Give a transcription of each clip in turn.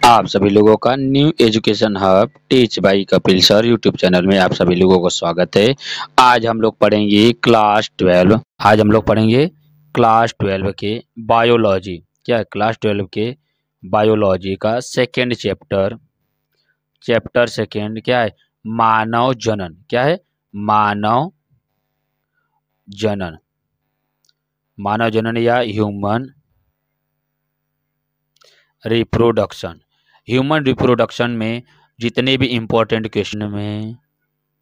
आप सभी लोगों का new education hub teach by Kapil sir YouTube channel में आप सभी लोगों को स्वागत है। आज हम लोग पढ़ेंगे क्लास 12 के बायोलॉजी। क्या है? क्लास 12 के बायोलॉजी का सेकेंड चैप्टर सेकेंड क्या है? मानव जनन। क्या है? मानव जनन। मानव जनन या ह्यूमन रिप्रोडक्शन। ह्यूमन रिप्रोडक्शन में जितने भी इम्पोर्टेंट क्वेश्चन में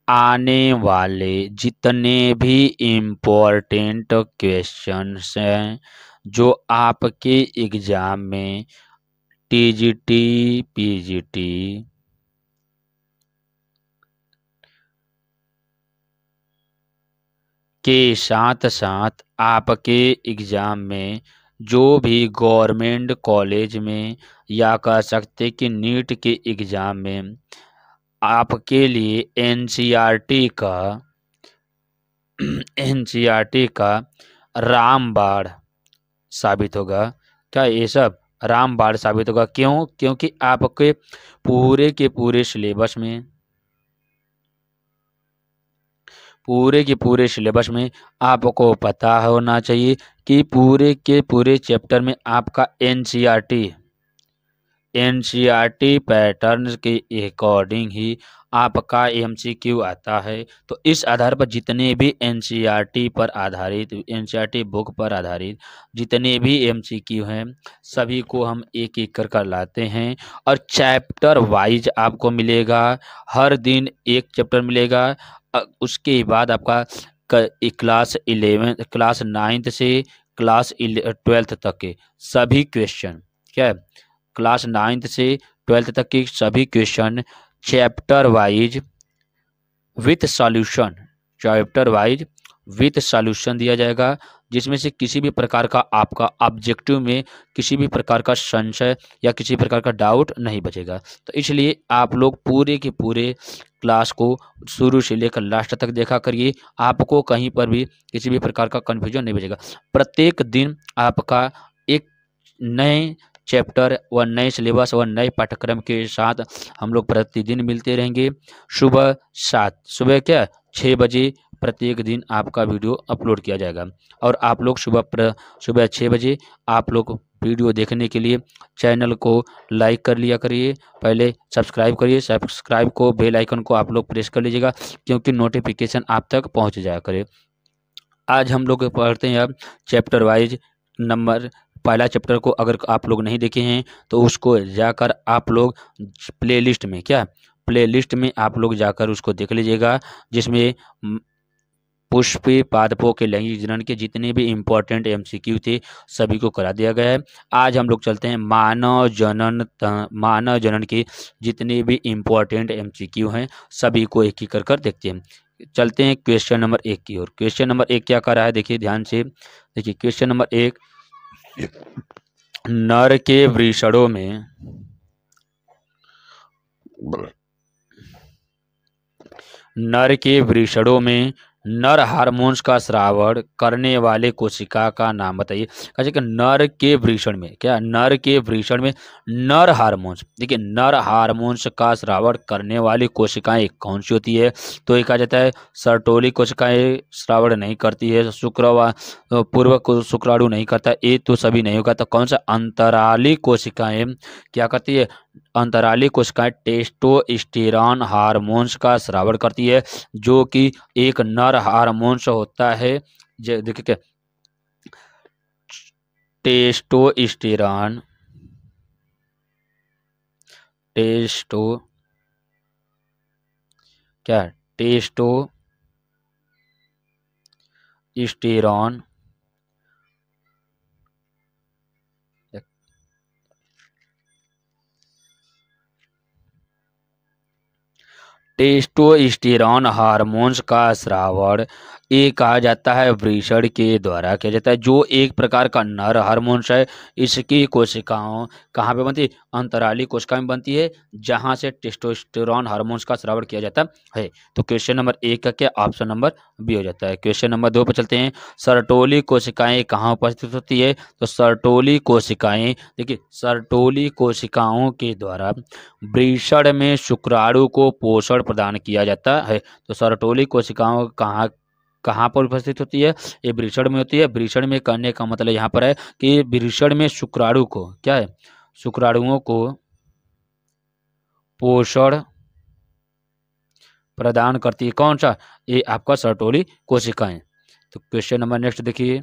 आने वाले जितने भी इम्पोर्टेंट क्वेश्चंस हैं जो आपके एग्जाम में टीजीटी पीजीटी के साथ साथ आपके एग्जाम में जो भी गवर्नमेंट कॉलेज में या कह सकते कि नीट के एग्जाम में आपके लिए एनसीईआरटी का रामबाण साबित होगा। क्या ये सब रामबाण साबित होगा? क्यों? क्योंकि आपके पूरे सिलेबस में आपको पता होना चाहिए कि पूरे के पूरे चैप्टर में आपका एनसीईआरटी पैटर्न के अकॉर्डिंग ही आपका एमसीक्यू आता है। तो इस आधार पर जितने भी एनसीईआरटी बुक पर आधारित जितने भी एमसीक्यू हैं सभी को हम एक एक कर लाते हैं और चैप्टर वाइज आपको मिलेगा। हर दिन एक चैप्टर मिलेगा। उसके बाद आपका क्लास 9 से क्लास 12 तक के सभी क्वेश्चन क्या है? क्लास 9 से 12 तक के सभी question chapter wise with solution दिया जाएगा, जिसमें से किसी भी प्रकार का आपका ऑब्जेक्टिव में किसी भी प्रकार का संशय या किसी प्रकार का डाउट नहीं बचेगा। तो इसलिए आप लोग पूरे के पूरे क्लास को शुरू से लेकर लास्ट तक देखा करिए। आपको कहीं पर भी किसी भी प्रकार का कन्फ्यूजन नहीं बचेगा। प्रत्येक दिन आपका एक नए चैप्टर व नए सिलेबस व नए पाठ्यक्रम के साथ हम लोग प्रतिदिन मिलते रहेंगे। सुबह 6 बजे प्रत्येक दिन आपका वीडियो अपलोड किया जाएगा और आप लोग सुबह 6 बजे आप लोग वीडियो देखने के लिए चैनल को लाइक कर लिया करिए। पहले सब्सक्राइब करिए। सब्सक्राइब को बेल आइकन को आप लोग प्रेस कर लीजिएगा क्योंकि नोटिफिकेशन आप तक पहुंच जाया करे। आज हम लोग पढ़ते हैं अब चैप्टर वाइज नंबर। पहला चैप्टर को अगर आप लोग नहीं देखे हैं तो उसको जाकर आप लोग प्लेलिस्ट में आप लोग जाकर उसको देख लीजिएगा, जिसमें पुष्पी पादपों के लैंगिक जनन के जितने भी इम्पोर्टेंट एमसीक्यू थे सभी को करा दिया गया है। आज हम लोग चलते हैं मानव जनन के जितने भी इम्पोर्टेंट एमसीक्यू हैं सभी को एक एक कर देखते हैं। चलते हैं क्वेश्चन नंबर 1 की ओर। क्वेश्चन नंबर 1 क्या कर रहा है? देखिए ध्यान से देखिए। क्वेश्चन नंबर 1, नर के वृषणों में नर हार्मोन्स का स्रावण करने वाले कोशिका का नाम बताइए। कैसे कि नर के वृषण में नर हार्मोन्स, देखिए नर हार्मोन्स का स्रावण करने वाली कोशिकाएं कौन सी होती है? तो एक आ जाता है सर्टोली कोशिकाएं स्रावण नहीं करती है, पूर्व शुक्राणु नहीं करता, ये तो सभी नहीं होगा। तो कौन सा? अंतराली कोशिकाएं क्या करती है? अंतराली कोशिकाएं टेस्टोस्टेरॉन हार्मोन्स का स्रावण करती है, जो कि एक नर हार्मोन्स होता है। देखिए क्या टेस्टोस्टेरॉन टेस्टोस्टेरॉन टेस्टोस्टेरॉन हार्मोन्स का स्रावण ये कहा जाता है वृषण के द्वारा किया जाता है। जो एक प्रकार का नर हार्मोन्स है, इसकी कोशिकाओं कहाँ पे बनती है? अंतराली कोशिका में बनती है, जहाँ से टेस्टोस्टेरोन हार्मोन्स का स्राव किया जाता है। तो क्वेश्चन नंबर 1 का क्या ऑप्शन नंबर बी हो जाता है। क्वेश्चन नंबर 2 पर चलते हैं। सर्टोली कोशिकाएं कहाँ उपस्थित होती है? तो सर्टोली कोशिकाएं, देखिए सर्टोली कोशिकाओं के द्वारा वृषण में शुक्राणु को पोषण प्रदान किया जाता है। तो सर्टोली कोशिकाओं कहाँ कहाँ पर उपस्थित होती है? ये वृषण में होती है। वृषण में करने का मतलब यहाँ पर है कि वृषण में शुक्राणु को क्या है? शुक्राणुओं को पोषण प्रदान करती है। कौन सा? ये आपका सर्टोली कोशिकाएं। तो क्वेश्चन नंबर नेक्स्ट देखिए।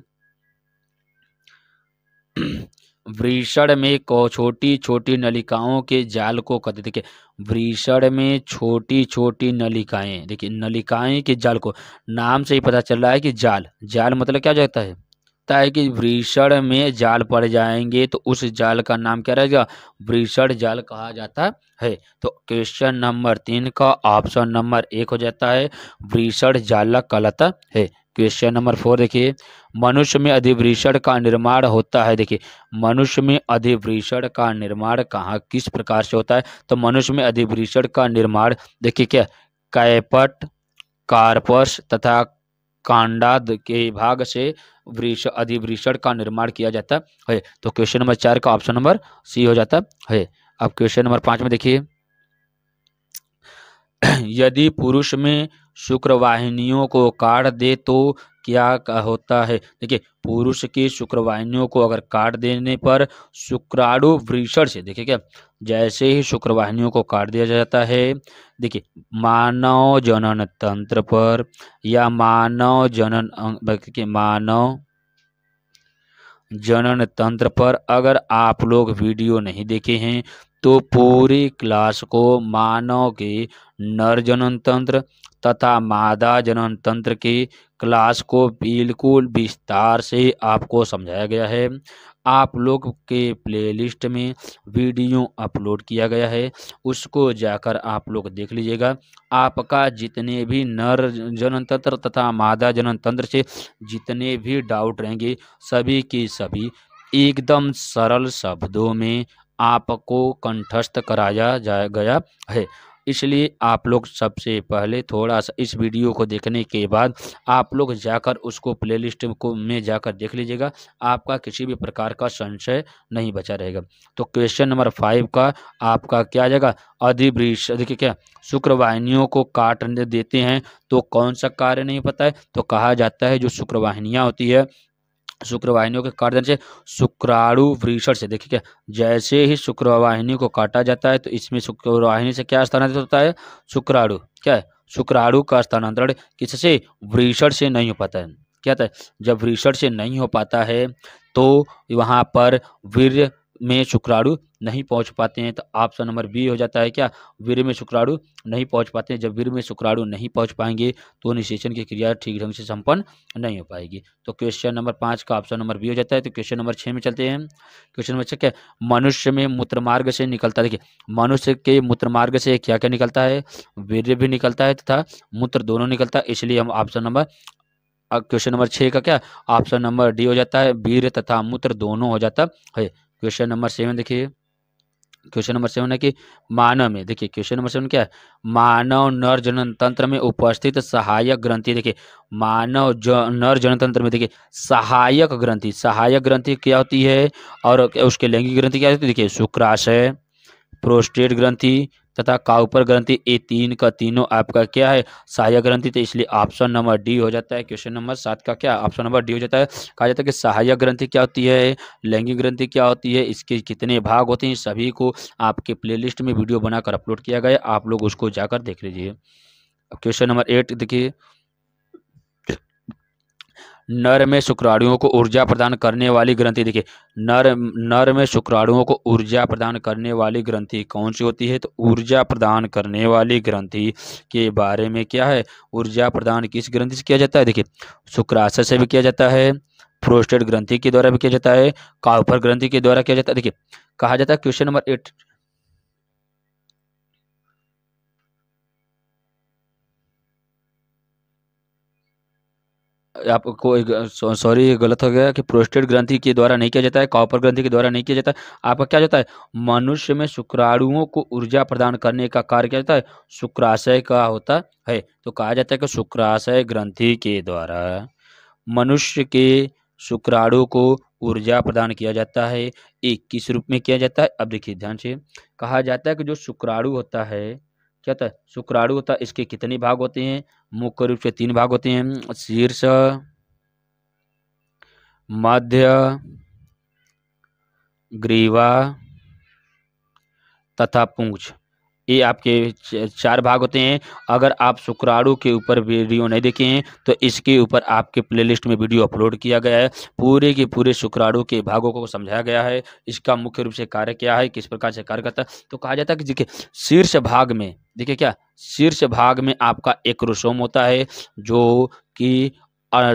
वृषण में छोटी छोटी नलिकाओं के जाल को कहते, देखिए वृषण में छोटी छोटी नलिकाएं, देखिए नलिकाएं के जाल को, नाम से ही पता चल रहा है कि जाल, जाल मतलब क्या जाता है? होता है कि वृषण में जाल पड़ जाएंगे तो उस जाल का नाम क्या रहेगा? वृषण जाल कहा जाता है। तो क्वेश्चन नंबर 3 का ऑप्शन नंबर 1 हो जाता है, वृषण जाल कहलाता है। क्वेश्चन नंबर 4 देखिए। मनुष्य में अधिवृषण का निर्माण होता है। देखिए मनुष्य में अधिवृषण का निर्माण कहाँ किस प्रकार से होता है? तो मनुष्य में अधिवृषण का निर्माण देखिए क्या, कैपट, कार्पस तथा कांडाद के भाग से अधिवृषण का निर्माण किया जाता है। तो क्वेश्चन नंबर 4 का ऑप्शन नंबर सी हो जाता है। अब क्वेश्चन नंबर 5 में देखिए। यदि पुरुष में शुक्रवाहिनियों को काट दे तो क्या होता है? देखिए पुरुष की शुक्रवाहिनियों को अगर काट देने पर शुक्राणु वृषण से, देखिए क्या, जैसे ही शुक्रवाहिनियों को काट दिया जाता है, देखिए मानव जनन तंत्र पर या मानव जनन तंत्र पर अगर आप लोग वीडियो नहीं देखे हैं तो पूरी क्लास को मानव के नर जनन तंत्र तथा मादा जनन तंत्र की क्लास को बिल्कुल विस्तार से आपको समझाया गया है। आप लोग के प्लेलिस्ट में वीडियो अपलोड किया गया है, उसको जाकर आप लोग देख लीजिएगा। आपका जितने भी नर जनन तंत्र तथा मादा जनन तंत्र से जितने भी डाउट रहेंगे, सभी की सभी एकदम सरल शब्दों में आपको कंठस्थ कराया गया है। इसलिए आप लोग सबसे पहले थोड़ा सा इस वीडियो को देखने के बाद आप लोग जाकर उसको प्लेलिस्ट को में जाकर देख लीजिएगा। आपका किसी भी प्रकार का संशय नहीं बचा रहेगा। तो क्वेश्चन नंबर 5 का आपका क्या आ जाएगा? अधिवृष, देखिए क्या, शुक्रवाहिनियों को काट देते हैं तो कौन सा कार्य नहीं पता है? तो कहा जाता है जो शुक्रवाहिनियाँ होती है, शुक्रवाहिनियों के काट देने से शुक्राणु वृषण से, देखिए क्या, जैसे ही शुक्रवाहिनी को काटा जाता है तो इसमें शुक्रवाहिनी से क्या स्थानांतरित होता है? शुक्राणु, क्या है? शुक्राणु का स्थानांतरण किससे? वृषण से नहीं हो पाता है। क्या होता है? जब वृषण से नहीं हो पाता है तो वहां पर वीर्य में शुक्राणु नहीं पहुंच पाते हैं। तो ऑप्शन नंबर बी हो जाता है क्या? वीर्य में शुक्राणु नहीं पहुंच पाते हैं। जब वीर्य में शुक्राणु नहीं पहुंच पाएंगे तो निषेचन की क्रिया ठीक ढंग से संपन्न नहीं हो पाएगी। तो क्वेश्चन नंबर 5 का ऑप्शन नंबर बी हो जाता है। तो क्वेश्चन नंबर 6 में चलते हैं। क्वेश्चन नंबर 6 क्या है? मनुष्य में मूत्रमार्ग से निकलता है, देखिए मनुष्य के मूत्रमार्ग से क्या क्या निकलता है? वीर्य भी निकलता है तथा मूत्र दोनों निकलता है। इसलिए हम ऑप्शन नंबर क्वेश्चन नंबर 6 का क्या ऑप्शन नंबर डी हो जाता है, वीर्य तथा मूत्र दोनों हो जाता है। क्वेश्चन नंबर 7 देखिए। क्वेश्चन नंबर 7 है कि मानव में, देखिए क्वेश्चन नंबर 7 क्या है? मानव नर जनन तंत्र में उपस्थित सहायक ग्रंथि, देखिए मानव नर जनन तंत्र में देखिए सहायक ग्रंथि क्या होती है और उसके लैंगिक ग्रंथि क्या होती है? देखिए शुक्राशय, प्रोस्टेट ग्रंथि तथा काउपर ग्रंथि, ये तीन का तीनों आपका क्या है? सहायक ग्रंथि। तो इसलिए ऑप्शन नंबर डी हो जाता है। क्वेश्चन नंबर 7 का क्या ऑप्शन नंबर डी हो जाता है। कहा जाता है कि सहायक ग्रंथि क्या होती है, लैंगिक ग्रंथि क्या होती है, इसके कितने भाग होते हैं, सभी को आपके प्लेलिस्ट में वीडियो बनाकर अपलोड किया गया है, आप लोग उसको जाकर देख लीजिए। क्वेश्चन नंबर 8 देखिए। नर में शुक्राणुओं को ऊर्जा प्रदान करने वाली ग्रंथि, देखिए नर में शुक्राणुओं को ऊर्जा प्रदान करने वाली ग्रंथि कौन सी होती है? तो ऊर्जा प्रदान करने वाली ग्रंथि के बारे में क्या है? ऊर्जा प्रदान किस ग्रंथि से किया जाता है? देखिए शुक्राशय से भी किया जाता है, प्रोस्टेट ग्रंथि के द्वारा भी किया जाता है, काउपर ग्रंथि के द्वारा किया जाता है। देखिए कहा जाता है क्वेश्चन नंबर 8, आपको सॉरी गलत हो गया कि प्रोस्टेट ग्रंथि के द्वारा नहीं किया जाता है, कॉपर ग्रंथि के द्वारा नहीं किया जाता है। आपका क्या जाता है, मनुष्य में शुक्राणुओं को ऊर्जा प्रदान करने का कार्य क्या जाता है, शुक्राशय का होता है। तो कहा जाता है कि शुक्राशय ग्रंथि के द्वारा मनुष्य के शुक्राणु को ऊर्जा प्रदान किया जाता है। एक किस रूप में किया जाता है, अब देखिए ध्यान से, कहा जाता है कि जो शुक्राणु होता है क्या होता है, शुक्राणु होता है, इसके कितने भाग होते हैं, मुख्य रूप से 3 भाग होते हैं, शीर्ष, मध्य, ग्रीवा तथा पूंछ। ये आपके 4 भाग होते हैं। अगर आप शुक्राणु के ऊपर वीडियो नहीं देखे हैं तो इसके ऊपर आपके प्लेलिस्ट में वीडियो अपलोड किया गया है, पूरे के पूरे शुक्राणु के भागों को समझाया गया है, इसका मुख्य रूप से कार्य क्या है, किस प्रकार से कार्य करता है। तो कहा जाता है कि देखिए शीर्ष भाग में, देखिए क्या, शीर्ष भाग में आपका एक्रोसोम होता है, जो कि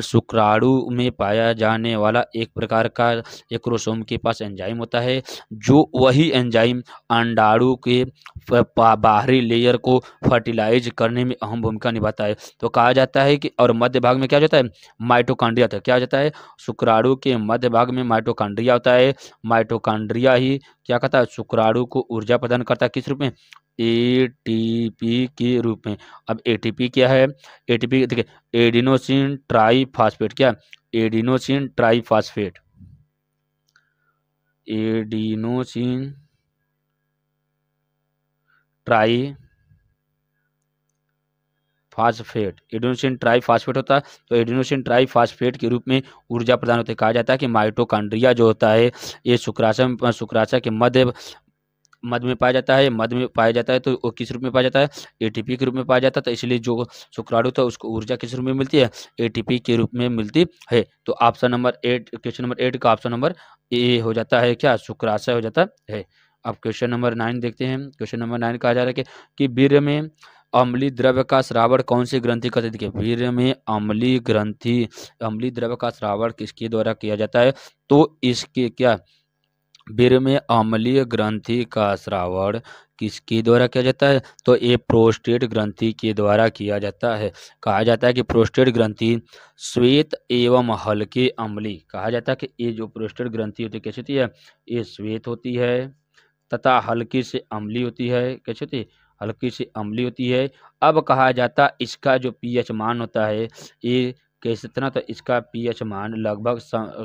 शुक्राणु में पाया जाने वाला एक प्रकार का एक्रोसोम के पास एंजाइम होता है, जो वही एंजाइम अंडाणु के बाहरी लेयर को फर्टिलाइज करने में अहम भूमिका निभाता है। तो कहा जाता है कि और मध्य भाग में क्या जाता है, माइटोकॉन्ड्रिया होता है। क्या जाता है, शुक्राणु के मध्य भाग में माइटोकॉन्ड्रिया होता है। माइटोकॉन्ड्रिया ही क्या करता है, शुक्राणु को ऊर्जा प्रदान करता है, किस रूप में, एटीपी के रूप में। अब एटीपी क्या है, एटीपी देखिए एडिनोसिन ट्राईफॉस्फेट, क्या, adenosine triphosphate, adenosine try phosphate, adenosine triphosphate होता है। तो एडिनोसिन ट्राईफॉस्फेट के रूप में ऊर्जा प्रदान होते है। कहा जाता है कि माइटोकॉन्ड्रिया जो होता है ये शुक्राशय के मध्य में पाया जाता है। मध्य में पाया जाता है तो वो किस रूप में पाया जाता है, एटीपी के रूप में पाया जाता है। तो इसलिए जो शुक्राणु था उसको ऊर्जा किस रूप में मिलती है, एटीपी के रूप में मिलती है। तो ऑप्शन नंबर 8, क्वेश्चन नंबर 8 का ऑप्शन नंबर ए हो जाता है, क्या, शुक्राशय हो जाता है। अब क्वेश्चन नंबर 9 देखते हैं। क्वेश्चन नंबर 9 कहा जा रहा है कि वीर्य में अम्लीय द्रव्य का स्रावण कौन सी ग्रंथि करती है। देखिए वीर्य में अम्लीय द्रव्य का स्रावण किसके द्वारा किया जाता है, तो इसके क्या, वीर्य में अम्लीय ग्रंथि का स्रावण किसके द्वारा किया जाता है, तो ये प्रोस्टेट ग्रंथि के द्वारा किया जाता है। कहा जाता है कि प्रोस्टेट ग्रंथि श्वेत एवं हल्के अम्लीय, कहा जाता है कि ये जो प्रोस्टेट ग्रंथि होती है कैसी होती है, ये श्वेत होती है तथा हल्की से अम्लीय होती है। कैसी होती है, हल्की से अम्लीय होती है। अब कहा जाता है इसका जो पीएच मान होता है ये कैसे इतना, तो इसका पीएच मान लगभग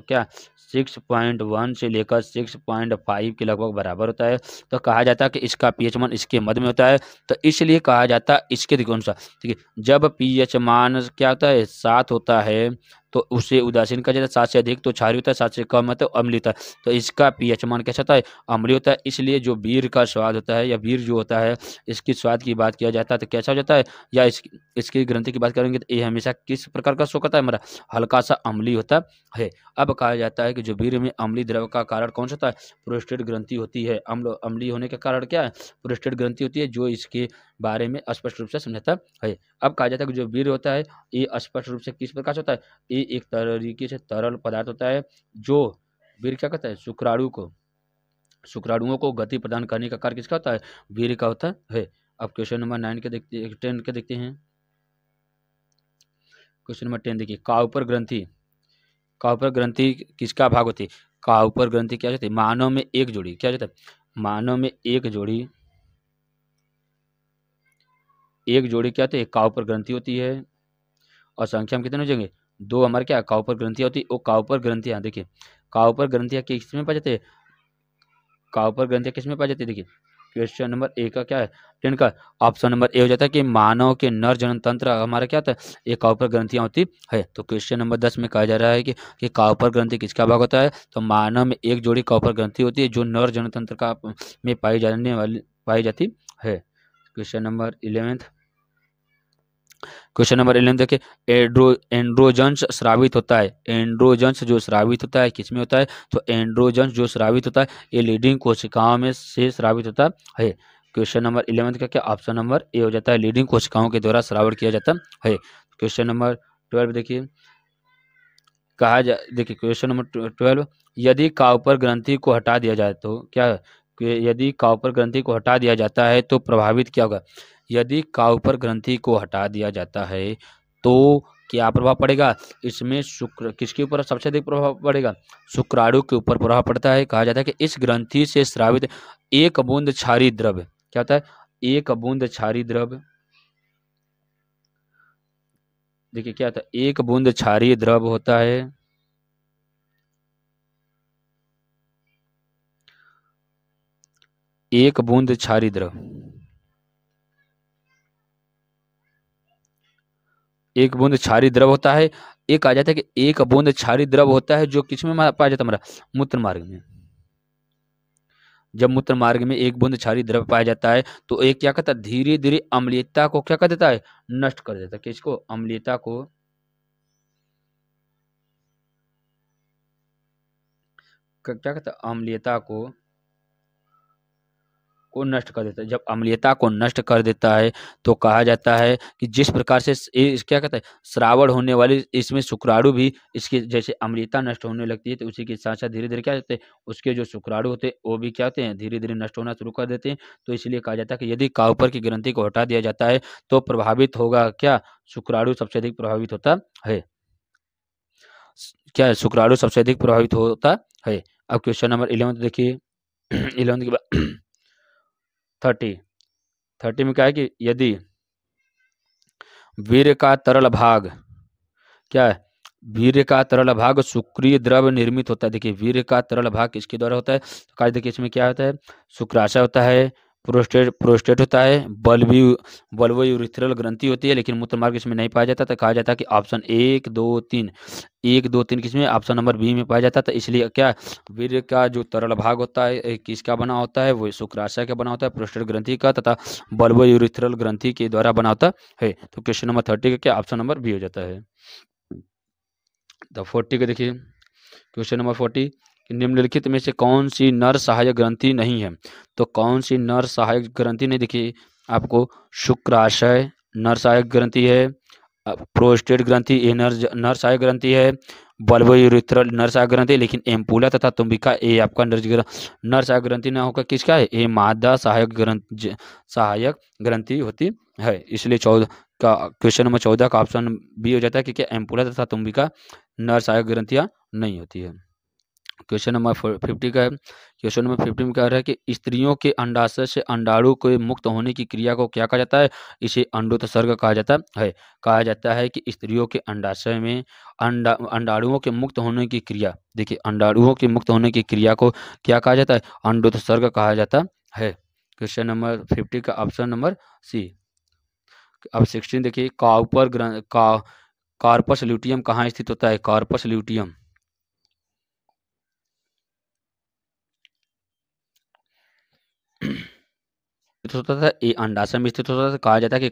क्या 6.1 से लेकर 6.5 के लगभग बराबर होता है। तो कहा जाता है कि इसका पीएच मान इसके मध्य में होता है। तो इसलिए कहा जाता है इसके देखो अनुसार, ठीक है, जब पीएच मान क्या होता है 7 होता है तो उसे उदासीन कहा जाता है, 7 से अधिक तो क्षारीय होता है, 7 से कम है तो अम्लीय होता है। तो इसका पीएच मान कैसा होता है, अम्लीय होता है। इसलिए जो बीर का स्वाद होता है या बीर जो होता है इसकी स्वाद की बात किया जाता है तो कैसा हो जाता है, या इसकी ग्रंथि की बात करेंगे तो ये हमेशा किस प्रकार का शो करता है, हमारा हल्का सा अम्लीय होता है। अब कहा जाता है कि जो वीर्य में अम्लीय द्रव्य का कारण कौन सा होता है, प्रोस्टेट ग्रंथि होती है। अम्लीय होने का कारण क्या है, प्रोस्टेट ग्रंथि होती है, जो इसके बारे में स्पष्ट रूप से समझाता है। अब कहा जाता है कि जो वीर्य होता है ये स्पष्ट रूप से किस प्रकार से होता है, ये एक तरीके से तरल पदार्थ होता है, जो वीर्य क्या करता है, शुक्राणुओं को गति प्रदान करने का कार्य किसका होता है, वीर्य का होता है। अब क्वेश्चन नंबर 9 के देखते 10 के देखते हैं। क्वेश्चन नंबर 10 देखिए, काउपर ग्रंथि किसका भाग होती है, काउपर ग्रंथि क्या होती है, मानव में एक जोड़ी, क्या होता है, मानव में एक जोड़ी क्या होती है, काउपर ग्रंथि होती है। और संख्या में कितने हो जाएंगे, 2 हमारे क्या काउपर ग्रंथियाँ होती है। वो काउपर ग्रंथियाँ देखिए, काउपर ग्रंथियाँ किस में पाई जाती है, काउपर ग्रंथियाँ किस में पाई जाती है। देखिए क्वेश्चन नंबर 1 का क्या है, 10 का ऑप्शन नंबर ए हो जाता है कि मानव के नर जनन तंत्र हमारा क्या होता है, ये काउपर ग्रंथियाँ होती है। तो क्वेश्चन नंबर 10 में कहा जा रहा है कि काउपर ग्रंथि किसका भाग होता है, तो मानव में एक जोड़ी काउपर ग्रंथि होती है जो नर जनन तंत्र का में पाई जाती है। क्वेश्चन नंबर 11, क्वेश्चन नंबर 11 देखिए, एंड्रोजन्स स्रावित होता है, एंड्रोजन्स जो स्रावित होता है किसमें होता है, तो एंड्रोजन्स जो स्रावित होता है ये लीडिंग कोशिकाओं में से स्रावित होता है। क्वेश्चन नंबर 11 का क्या ऑप्शन नंबर ए हो जाता है, लीडिंग कोशिकाओं के द्वारा स्रावित किया जाता है। क्वेश्चन नंबर 12 देखिए, देखिए क्वेश्चन नंबर 12, यदि काउपर ग्रंथि को हटा दिया जाए तो क्या, यदि काउपर ग्रंथि को हटा दिया जाता है तो प्रभावित क्या होगा, यदि काउपर ग्रंथि को हटा दिया जाता है तो क्या प्रभाव पड़ेगा इसमें? शुक्र किसके ऊपर सबसे अधिक प्रभाव पड़ेगा? शुक्राणु के ऊपर प्रभाव पड़ता है। कहा जाता है कि इस ग्रंथि से स्रावित एक बूंद क्षारीय द्रव्य, क्या होता है? एक बूंद क्षारीय द्रव्य, देखिए क्या होता है, एक बूंद क्षारीय द्रव होता है, एक बूंद क्षारीय द्रव, एक बूंद क्षारीय द्रव होता है। एक आ जाता है कि एक बूंद क्षारीय द्रव होता है जो किसमें पाया जाता है? हमारा मूत्र मार्ग में। जब मूत्र मार्ग में एक बूंद क्षारीय द्रव पाया जाता है तो एक क्या करता है, धीरे धीरे अम्लीयता को क्या कर देता है? नष्ट कर देता है। किसको? अम्लीयता को, क्या कहता है? अम्लीयता को नष्ट कर देता है। जब अम्लीयता को नष्ट कर देता है तो कहा जाता है कि जिस प्रकार से क्या कहता है, श्रावण होने वाली इसमें शुक्राणु भी इसके जैसे अम्लीयता नष्ट होने लगती है तो उसी के साथ साथ धीरे धीरे क्या होते हैं, उसके जो शुक्राणु होते हैं वो भी क्या होते हैं, धीरे धीरे नष्ट होना शुरू कर देते हैं। तो इसलिए कहा जाता है कि यदि काउपर की ग्रंथि को हटा दिया जाता है तो प्रभावित होगा क्या? शुक्राणु सबसे अधिक प्रभावित होता है। क्या है? शुक्राणु सबसे अधिक प्रभावित होता है। अब क्वेश्चन नंबर 11 देखिए। 11 के बाद 30 30 में क्या है कि यदि वीर्य का तरल भाग, क्या है? वीर्य का तरल भाग शुक्रिय द्रव निर्मित होता है। देखिए वीर्य का तरल भाग किसके द्वारा होता है? तो कहा देखिए इसमें क्या होता है, शुक्राशय होता है, प्रोस्टेट होता है, बल्बो यूरिथ्रल ग्रंथि होती है, लेकिन मूत्र मार्ग इसमें नहीं पाया जाता। तो कहा जाता है कि ऑप्शन 1 2 3, 1 2 3 किसमें? ऑप्शन नंबर बी में पाया जाता था। इसलिए क्या, वीर्य का जो तरल भाग होता है किसका बना होता है? वो शुक्राशय का बना होता है, प्रोस्टेट ग्रंथि का तथा बल्बो यूरिथ्रल ग्रंथि के द्वारा बना होता है। तो क्वेश्चन नंबर 30 का क्या ऑप्शन नंबर बी हो जाता है। तो 40 का देखिए, क्वेश्चन नंबर 40, निम्नलिखित में से कौन सी नर सहायक ग्रंथि नहीं है? तो कौन सी नर सहायक ग्रंथि नहीं? देखिए आपको शुक्राशय नर सहायक ग्रंथि है, प्रोस्टेट ग्रंथि ये नर सहायक ग्रंथि है, बल्बो यूरिथ्रल नर सहायक ग्रंथि, लेकिन एम्पुला तथा तुम्बिका ये आपका नर सहायक ग्रंथि ना होकर किसका है? ये मादा सहायक ग्रंथि होती है। इसलिए 14 का क्वेश्चन नंबर 14 का ऑप्शन बी हो जाता है, क्योंकि एम्पुला तथा तुम्बिका नर सहायक ग्रंथियां नहीं होती है। क्वेश्चन नंबर 50 का है। क्वेश्चन नंबर 50 में क्या रहा है कि स्त्रियों के अंडाशय से अंडाणु के मुक्त होने की क्रिया को क्या कहा जाता है? इसे अंडोत्सर्ग कहा जाता है। कहा जाता है कि स्त्रियों के अंडाशय में अंडाणुओं के मुक्त होने की क्रिया, देखिए अंडाणुओं के मुक्त होने की क्रिया को क्या कहा जाता है? अंडोत्सर्ग कहा जाता है। क्वेश्चन नंबर 50 का ऑप्शन नंबर सी। अब 16 देखिए, कार्पस ल्यूटियम कहाँ स्थित होता है? कार्पस ल्यूटियम स्थित होता था, ये अंडाशय में स्थित होता था। कहा जाता है कि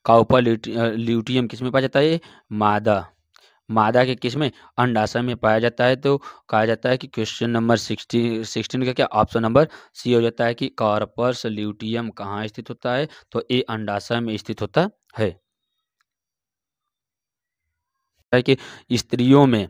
काउपर ल्यूटियम किस में पाया जाता है? मादा, मादा के किस में? अंडाशय में पाया जाता है। तो कहा जाता है कि क्वेश्चन नंबर 16 का क्या ऑप्शन नंबर सी हो जाता है कि कार्पस ल्यूटियम कहाँ स्थित होता है? तो ये अंडाशय में स्थित होता है। कि स्त्रियों में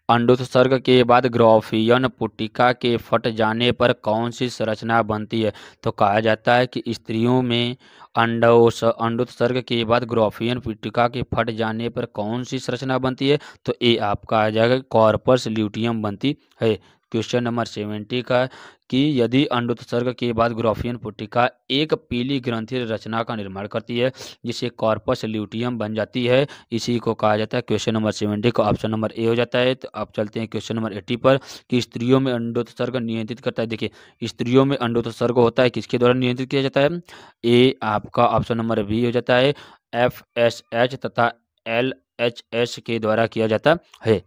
अंडोत्सर्ग के बाद ग्राफियन पुटिका के फट जाने पर कौन सी संरचना बनती है? तो कहा जाता है कि स्त्रियों में अंडोत्सर्ग के बाद ग्राफियन पुटिका के फट जाने पर कौन सी संरचना बनती है? तो ये आपका आ जाएगा कॉर्पस ल्यूटियम बनती है। क्वेश्चन नंबर 70 का कि यदि अंडोत्सर्ग के बाद ग्राफियन पुटिका एक पीली ग्रंथि रचना का निर्माण करती है जिसे कॉर्पस ल्यूटियम बन जाती है, इसी को कहा जाता है। क्वेश्चन नंबर 70 का ऑप्शन नंबर ए हो जाता है। तो आप चलते हैं क्वेश्चन नंबर 80 पर कि स्त्रियों में अंडोत्सर्ग नियंत्रित करता है। देखिए स्त्रियों में अंडोत्सर्ग होता है किसके द्वारा नियंत्रित किया जाता है? ए आपका ऑप्शन नंबर बी हो जाता है, FSH तथा LHS के द्वारा किया जाता है।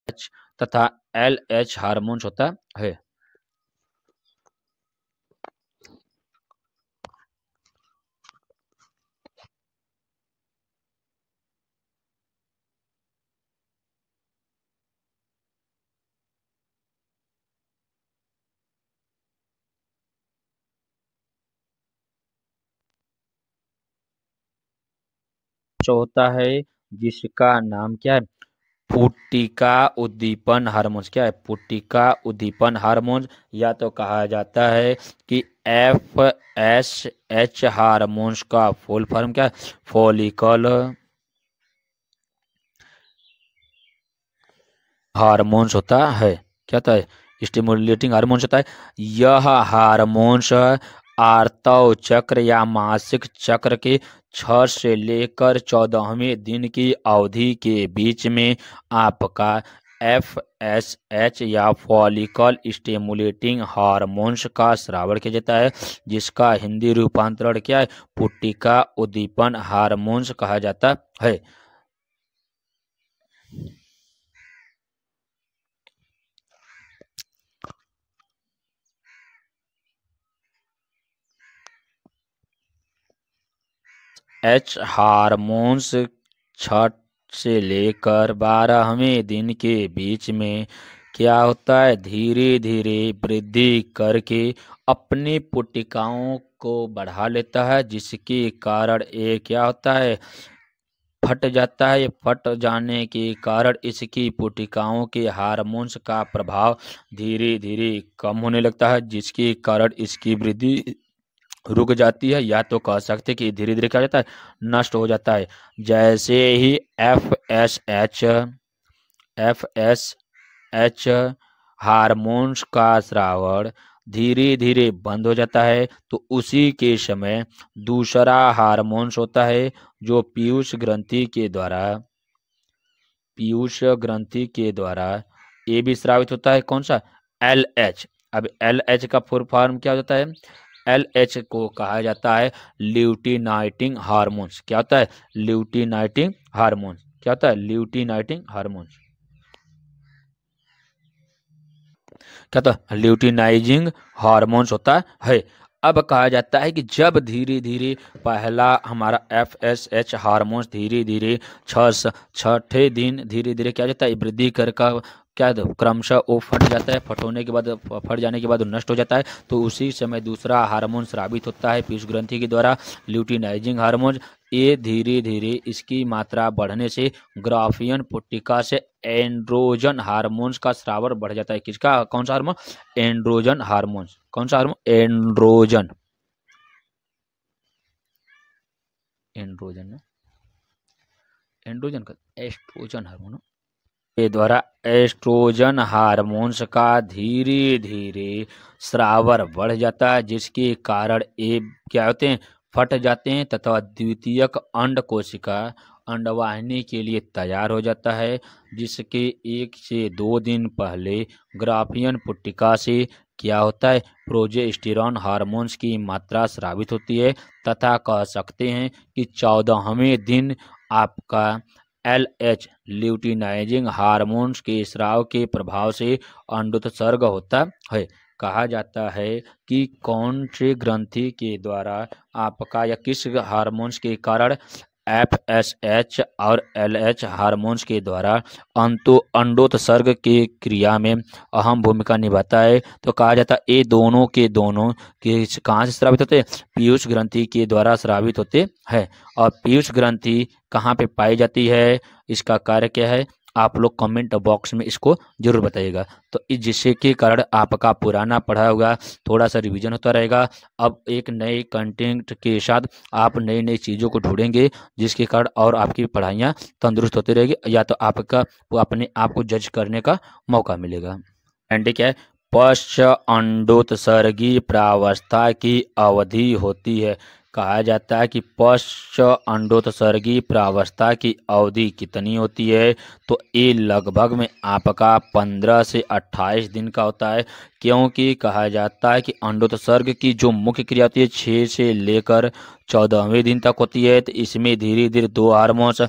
H तथा LH हार्मोन्स होता है। जो होता है जिसका नाम क्या है? पुट्टिका उद्दीपन हार्मोन्स। क्या है? पुट्टिका उद्दीपन हार्मोन्स, या तो कहा जाता है कि FSH हार्मोन्स का फुल फॉर्म क्या है? फॉलिकल हार्मोन्स होता है। क्या होता है? स्टिमुलेटिंग हार्मोन्स होता है। यह हार्मोन्स आर्तव चक्र या मासिक चक्र के 6 से लेकर 14वें दिन की अवधि के बीच में आपका FSH या फॉलिकल स्टिमुलेटिंग हार्मोन्स का स्राव किया जाता है, जिसका हिंदी रूपांतरण क्या है? पुट्टिका उद्दीपन हार्मोन्स कहा जाता है। एच हार्मोन्स 6 से लेकर 12वें दिन के बीच में क्या होता है? धीरे धीरे वृद्धि करके अपनी पुट्टिकाओं को बढ़ा लेता है, जिसके कारण ये क्या होता है? फट जाता है। ये फट जाने के कारण इसकी पुट्टिकाओं के हार्मोन्स का प्रभाव धीरे धीरे कम होने लगता है, जिसके कारण इसकी वृद्धि रुक जाती है, या तो कह सकते हैं कि धीरे धीरे क्या हो जाता है? नष्ट हो जाता है। जैसे ही FSH हार्मोन्स का स्रावण धीरे धीरे बंद हो जाता है, तो उसी के समय दूसरा हार्मोन्स होता है जो पीयूष ग्रंथि के द्वारा ये भी स्रावित होता है। कौन सा? LH। अब LH का फुल फॉर्म क्या होता है? LH को कहा जाता है ल्यूटिनाइटिंग हार्मोन्स। क्या होता है? ल्यूटिनाइटिंग हार्मोन्स। क्या होता है? ल्यूटिनाइटिंग हार्मोन्स। क्या होता है? ल्यूटिनाइजिंग हार्मोन्स होता है। अब कहा जाता है कि जब धीरे धीरे पहला हमारा FSH हार्मोन्स धीरे धीरे 6ठे दिन धीरे धीरे क्या जाता है? वृद्धि कर का क्या क्रमशः वो फट जाता है। फट जाने के बाद वो नष्ट हो जाता है, तो उसी समय दूसरा हार्मोन स्रावित होता है पीयूष ग्रंथि के द्वारा, ल्यूटिनाइजिंग हार्मोन। ये धीरे धीरे इसकी मात्रा बढ़ने से ग्राफियन पुट्टिका से एंड्रोजन हार्मोन्स का स्रावर बढ़ जाता है। किसका? कौन सा हार्मोन? Androgen hormones. कौन सा हार्मोन? एंड्रोजन। एंड्रोजन का एस्ट्रोजन हार्मोन के द्वारा एस्ट्रोजन हार्मोन्स का धीरे धीरे स्रावर बढ़ जाता है, जिसके कारण ये क्या होते हैं? फट जाते हैं, तथा द्वितीयक अंड कोशिका अंडवाहिनी के लिए तैयार हो जाता है, जिसके 1 से 2 दिन पहले ग्राफियन पुट्टिका से क्या होता है? प्रोजेस्टेरॉन हार्मोन्स की मात्रा स्रावित होती है, तथा कह सकते हैं कि 14वें दिन आपका LH ल्यूटिनाइजिंग हार्मोन्स के स्राव के प्रभाव से अंडोत्सर्ग होता है। कहा जाता है कि कौन से ग्रंथि के द्वारा आपका या किस हार्मोन्स के कारण FSH और LH हार्मोन्स के द्वारा अंडोत्सर्ग की क्रिया में अहम भूमिका निभाता है। तो कहा जाता है ये दोनों के कहाँ से स्रावित होते हैं? पीयूष ग्रंथि के द्वारा स्रावित होते हैं। और पीयूष ग्रंथि कहाँ पे पाई जाती है? इसका कार्य क्या है? आप लोग कमेंट बॉक्स में इसको जरूर बताइएगा, तो जिससे के कारण आपका पुराना पढ़ा हुआ थोड़ा सा रिवीजन होता रहेगा। अब एक नए कंटेंट के साथ आप नई नई चीज़ों को ढूंढेंगे, जिसके कारण और आपकी पढ़ाइयाँ तंदुरुस्त होती रहेगी, या तो आपका अपने आप को जज करने का मौका मिलेगा। एंड क्या है? पश्च अंडोत्सर्गी प्रावस्था की अवधि होती है। कहा जाता है कि पश्च अंडोत्सर्गी प्रावस्था की अवधि कितनी होती है? तो ये लगभग में आपका 15 से 28 दिन का होता है, क्योंकि कहा जाता है कि अंडोत्सर्ग की जो मुख्य क्रिया होती है 6 से लेकर 14वें दिन तक होती है। तो इसमें धीरे धीरे 2 हार्मोन्स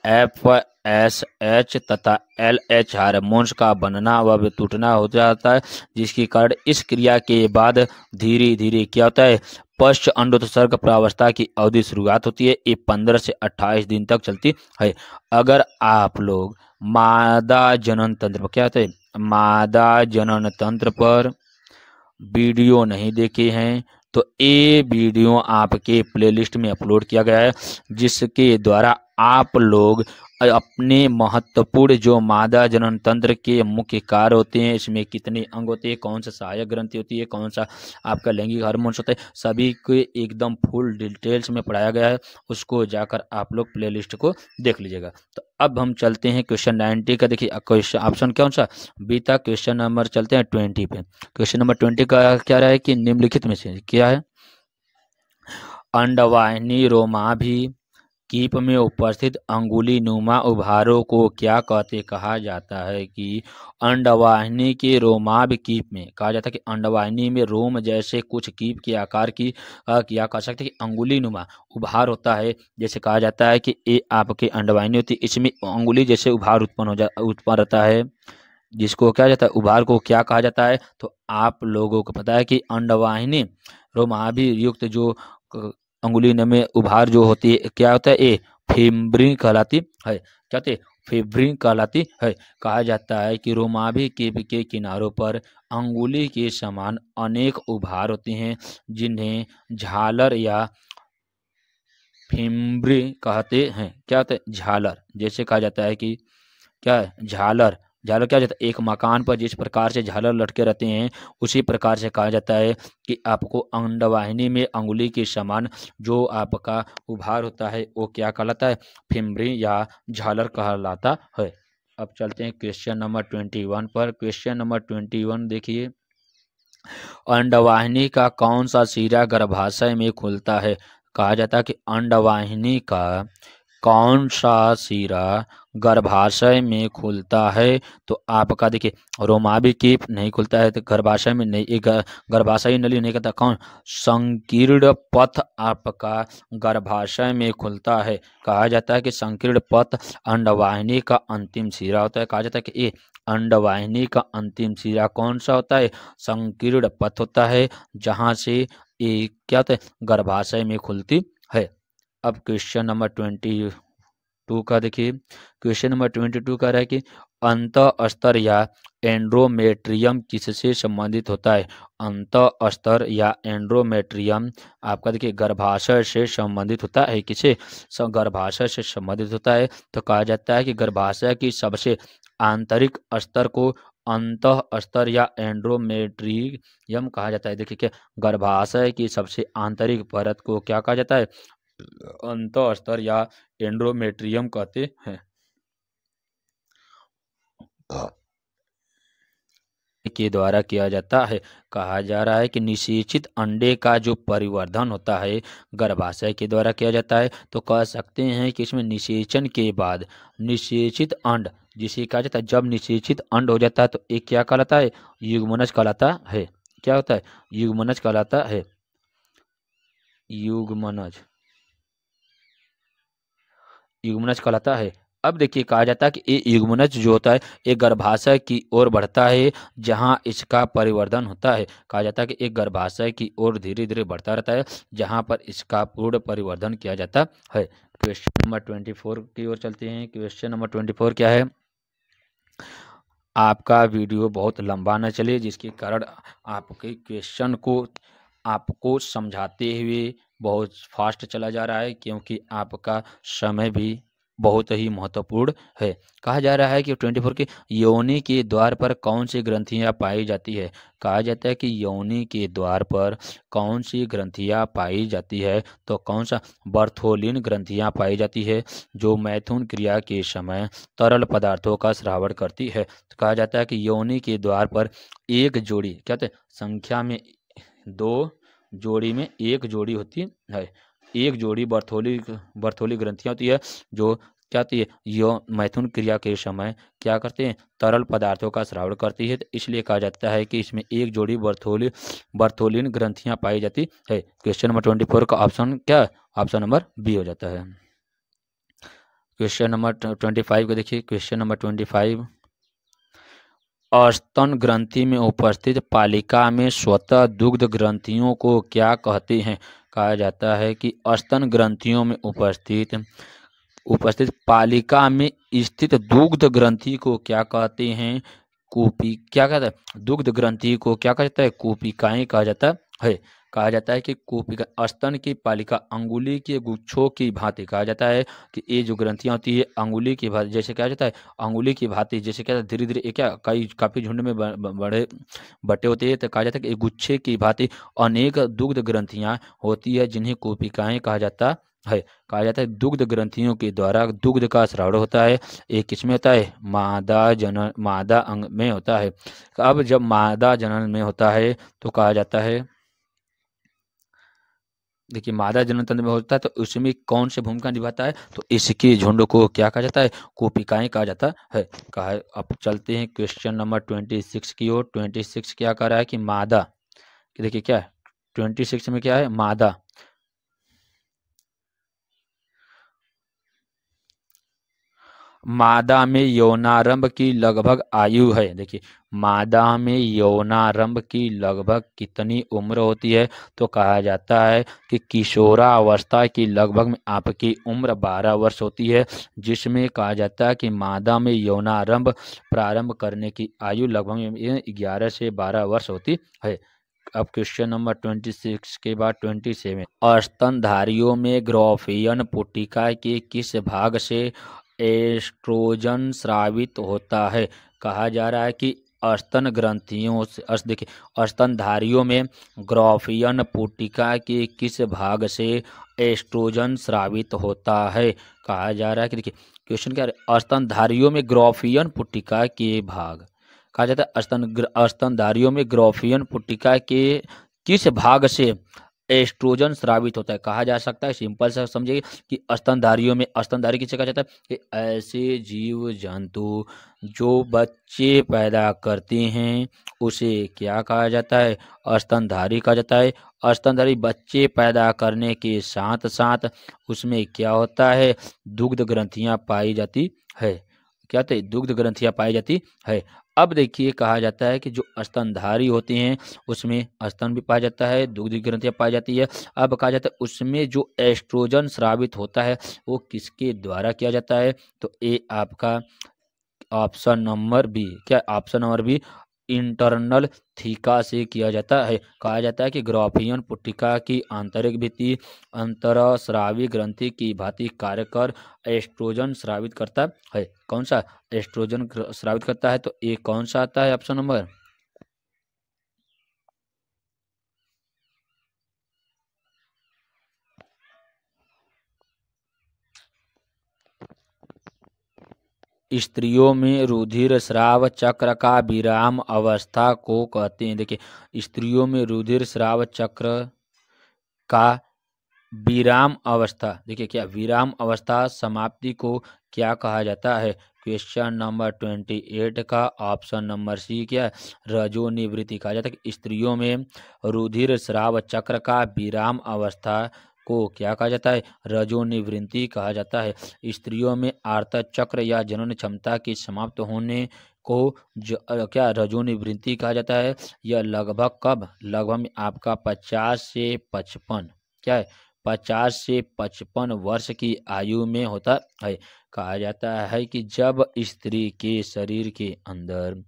FSH तथा LH हार्मोन्स का बनना व टूटना हो जाता है, जिसके कारण इस क्रिया के बाद धीरे धीरे क्या होता है? पश्च अंडोत्सर्ग प्रावस्था की अवधि शुरुआत होती है। ये 15 से 28 दिन तक चलती है। अगर आप लोग मादा जनन तंत्र पर क्या होता है? मादा जनन तंत्र पर वीडियो नहीं देखे हैं, तो ये वीडियो आपके प्लेलिस्ट में अपलोड किया गया है, जिसके द्वारा आप लोग अपने महत्वपूर्ण जो मादा जनन तंत्र के मुख्य कार्य होते हैं, इसमें कितने अंग होते हैं, कौन सा सहायक ग्रंथि होती है, कौन सा आपका लैंगिक हार्मोन्स होता है, सभी को एकदम फुल डिटेल्स में पढ़ाया गया है। उसको जाकर आप लोग प्लेलिस्ट को देख लीजिएगा। तो अब हम चलते हैं क्वेश्चन 90 का। देखिए क्वेश्चन ऑप्शन कौन सा बीता, क्वेश्चन नंबर चलते हैं 20 पे। क्वेश्चन नंबर 20 का क्या रहा है कि निम्नलिखित में से क्या है, अंडवाहिनी रोमाभी कीप में उपस्थित अंगुली नुमा उभारों को क्या कहते कहा जाता है कि अंडवाहिनी के रोमाभ कीप में कहा जाता है कि अंडवाहिनी में रोम जैसे कुछ कीप के आकार की क्या कह सकते हैं कि अंगुली नुमा उभार होता है। जैसे कहा जाता है कि ये आपके अंडवाहिनी होती है, इसमें अंगुली जैसे उभार उत्पन्न होता है, जिसको क्या जाता है उभार को क्या कहा जाता है। तो आप लोगों को पता है कि अंडवाहिनी रोमाभी युक्त जो अंगुली में उभार जो होती है क्या होता है, ए फिम्ब्री कहलाती है। क्या होती है, फिम्ब्री कहलाती है। कहा जाता है कि रोमाभी के किनारों पर अंगुली के समान अनेक उभार होते हैं, जिन्हें झालर या फिम्ब्री कहते हैं। क्या होता है, झालर। जैसे कहा जाता है कि क्या है, झालर। झालर क्या जाता है, एक मकान पर जिस प्रकार से झालर लटके रहते हैं, उसी प्रकार से कहा जाता है कि आपको अंडवाहिनी में अंगुली के समान जो आपका उभार होता है वो क्या कहलाता है, फिम्बरी या झालर कहलाता है। अब चलते हैं क्वेश्चन नंबर 21 पर। क्वेश्चन नंबर 21 देखिए, अंडवाहिनी का कौन सा सिरा गर्भाशय में खुलता है। कहा जाता है कि अंडवाहिनी का कौन सा सिरा गर्भाशय में खुलता है। तो आपका देखिए रोमाभी कीप नहीं खुलता है, तो गर्भाशय में नहीं, एक गर्भाशय नली नहीं कहता, कौन, संकीर्ण पथ आपका गर्भाशय में खुलता है। कहा जाता है कि संकीर्ण पथ अंडवाहिनी का अंतिम सिरा होता है। कहा जाता है कि ये अंडवाहिनी का अंतिम सिरा कौन सा होता है, संकीर्ण पथ होता है, जहाँ से ये क्या होता है, गर्भाशय में खुलती है। अब क्वेश्चन नंबर 22 का देखिए, क्वेश्चन नंबर 22 का रहा है कि अंतःस्तर या एंड्रोमेट्रियम किससे संबंधित होता है। अंतःस्तर या एंड्रोमेट्रियम आपका देखिए गर्भाशय से संबंधित होता है। किसे, गर्भाशय से संबंधित होता है। तो कहा जाता है कि गर्भाशय की सबसे आंतरिक स्तर को अंतः स्तर या एंड्रोमेट्रियम कहा जाता है। देखिए क्या, गर्भाशय की सबसे आंतरिक परत को क्या कहा जाता है, अंतः स्तर या एंड्रोमेट्रियम कहते हैं। के द्वारा किया जाता है। कहा जा रहा है कि निषेचित अंडे का जो परिवर्धन होता है गर्भाशय के द्वारा किया जाता है। तो कह सकते हैं कि इसमें निषेचन के बाद निषेचित अंड जिसे कहा जाता है, जब निषेचित अंड हो जाता है तो एक क्या कहलाता है, युग्मनज कहलाता है। क्या होता है, युग्मनज कहलाता है, युग्मनज, युग्मनज कहलाता है। अब देखिए कहा जाता है कि ये युग्मनज जो होता है ये गर्भाशय की ओर बढ़ता है, जहां इसका परिवर्धन होता है। कहा जाता है कि एक गर्भाशय की ओर धीरे धीरे बढ़ता रहता है, जहां पर इसका पूर्ण परिवर्धन किया जाता है। क्वेश्चन नंबर 24 की ओर चलते हैं। क्वेश्चन नंबर 24 क्या है, आपका वीडियो बहुत लंबा न चले, जिसके कारण आपके क्वेश्चन को आपको समझाते हुए बहुत फास्ट चला जा रहा है, क्योंकि आपका समय भी बहुत ही महत्वपूर्ण है। कहा जा रहा है कि 24 के योनि के द्वार पर कौन सी ग्रंथियां पाई जाती है। कहा जाता है कि योनि के द्वार पर कौन सी ग्रंथियां पाई जाती है। तो कौन सा, बर्थोलिन ग्रंथियां पाई जाती है, जो मैथुन क्रिया के समय तरल पदार्थों का श्रावण करती है। तो कहा जाता है कि योनि के द्वार पर एक जोड़ी, क्या कहते हैं, संख्या में 2 जोड़ी में एक जोड़ी होती है, एक जोड़ी बर्थोली ग्रंथियां होती है, जो क्या होती है, यो मैथुन क्रिया के समय क्या करते हैं, तरल पदार्थों का श्रावण करती है। तो इसलिए कहा जाता है कि इसमें एक जोड़ी बर्थोलिन ग्रंथियां पाई जाती है। क्वेश्चन नंबर 24 का ऑप्शन क्या, ऑप्शन नंबर बी हो जाता है। क्वेश्चन नंबर 25 को देखिए। क्वेश्चन नंबर 25, स्तन ग्रंथि में उपस्थित पालिका में स्वतः दुग्ध ग्रंथियों को क्या कहते हैं। कहा जाता है कि स्तन ग्रंथियों में उपस्थित पालिका में स्थित दुग्ध ग्रंथि को क्या कहते हैं, कूपी, क्या कहता है, दुग्ध ग्रंथि को क्या कहा जाता है, कूपिकाएं कहा जाता है। कहा जाता है कि कोशिका स्तन की पालिका अंगुली के गुच्छों की भांति, कहा जाता है कि ये जो ग्रंथियां होती है अंगुली की भांति, जैसे कहा जाता है अंगुली की भांति, जैसे क्या धीरे धीरे ये क्या कई काफी झुंड में बड़े बटे होते हैं, तो कहा जाता है कि एक गुच्छे की भांति अनेक दुग्ध ग्रंथियां होती है जिन्हें कोशिकाएं कहा जाता है। कहा जाता है दुग्ध ग्रंथियों के द्वारा दुग्ध का स्राव होता है। एक किसमें होता है? मादा जनन, मादा अंग में होता है। अब जब मादा जनन में होता है तो कहा जाता है, देखिए मादा जनन तंत्र में होता है तो उसमें कौन सी भूमिका निभाता है? तो इसके झुंड को क्या कहा जाता है? कोशिकाएं कहा जाता है। कहा है। अब चलते हैं क्वेश्चन नंबर 26 की ओर। 26 क्या कह रहा है कि मादा, कि देखिए क्या है 26 में क्या है? मादा, मादा में यौनारंभ की लगभग आयु है। देखिए मादा में यौनारंभ की लगभग कितनी उम्र होती है? तो कहा जाता है कि किशोरावस्था की लगभग में आपकी उम्र 12 वर्ष होती है, जिसमें कहा जाता है कि मादा में यौनारंभ प्रारंभ करने की आयु लगभग 11 से 12 वर्ष होती है। अब क्वेश्चन नंबर 26 के बाद 27, स्तनधारियों में ग्राफियन पुटिका के किस भाग से एस्ट्रोजन स्रावित होता है? कहा जा रहा है कि स्तन ग्रंथियों से देखिए स्तनधारियों में ग्राफियन पुटिका के किस भाग से एस्ट्रोजन स्रावित होता है? कहा जा रहा है कि देखिए क्वेश्चन क्या है, स्तनधारियों में ग्राफियन पुटिका के भाग, कहा जाता है स्तनधारियों में ग्राफियन पुटिका के किस भाग से एस्ट्रोजन स्रावित होता है? कहा जा सकता है, सिंपल सा समझिए कि स्तनधारियों में, स्तनधारी किसे कहा जाता है? कि ऐसे जीव जंतु जो बच्चे पैदा करते हैं उसे क्या कहा जाता है? स्तनधारी कहा जाता है। स्तनधारी बच्चे पैदा करने के साथ साथ उसमें क्या होता है? दुग्ध ग्रंथियां पाई जाती है। क्या होता है? दुग्ध ग्रंथियां पाई जाती है। अब देखिए कहा जाता है कि जो स्तनधारी होते हैं उसमें स्तन भी पाया जाता है, दुग्ध ग्रंथियां पाई जाती है। अब कहा जाता है उसमें जो एस्ट्रोजन स्रावित होता है वो किसके द्वारा किया जाता है? तो ये आपका ऑप्शन नंबर बी, क्या ऑप्शन नंबर बी, इंटरनल थीका से किया जाता है। कहा जाता है कि ग्राफियन पुटिका की आंतरिक भित्ति अंतरस्रावी ग्रंथि की भांति कार्य कर एस्ट्रोजन स्रावित करता है। कौन सा एस्ट्रोजन स्रावित करता है? तो ये कौन सा आता है? ऑप्शन नंबर स्त्रियों में रुधिर स्राव चक्र का विराम अवस्था को कहते हैं। देखिए स्त्रियों में रुधिर स्राव चक्र का विराम अवस्था, देखिए क्या विराम अवस्था समाप्ति को क्या कहा जाता है? क्वेश्चन नंबर 28 का ऑप्शन नंबर सी क्या है? रजोनिवृत्ति कहा जाता है कि स्त्रियों में रुधिर स्राव चक्र का विराम अवस्था को क्या कहा जाता है? रजोनिवृत्ति कहा जाता है। स्त्रियों में आर्तक चक्र या जनन क्षमता की समाप्त होने को क्या रजोनिवृत्ति कहा जाता है। यह लगभग कब? लगभग में आपका 50 से 55, क्या है 50 से 55 वर्ष की आयु में होता है। कहा जाता है कि जब स्त्री के शरीर के अंदर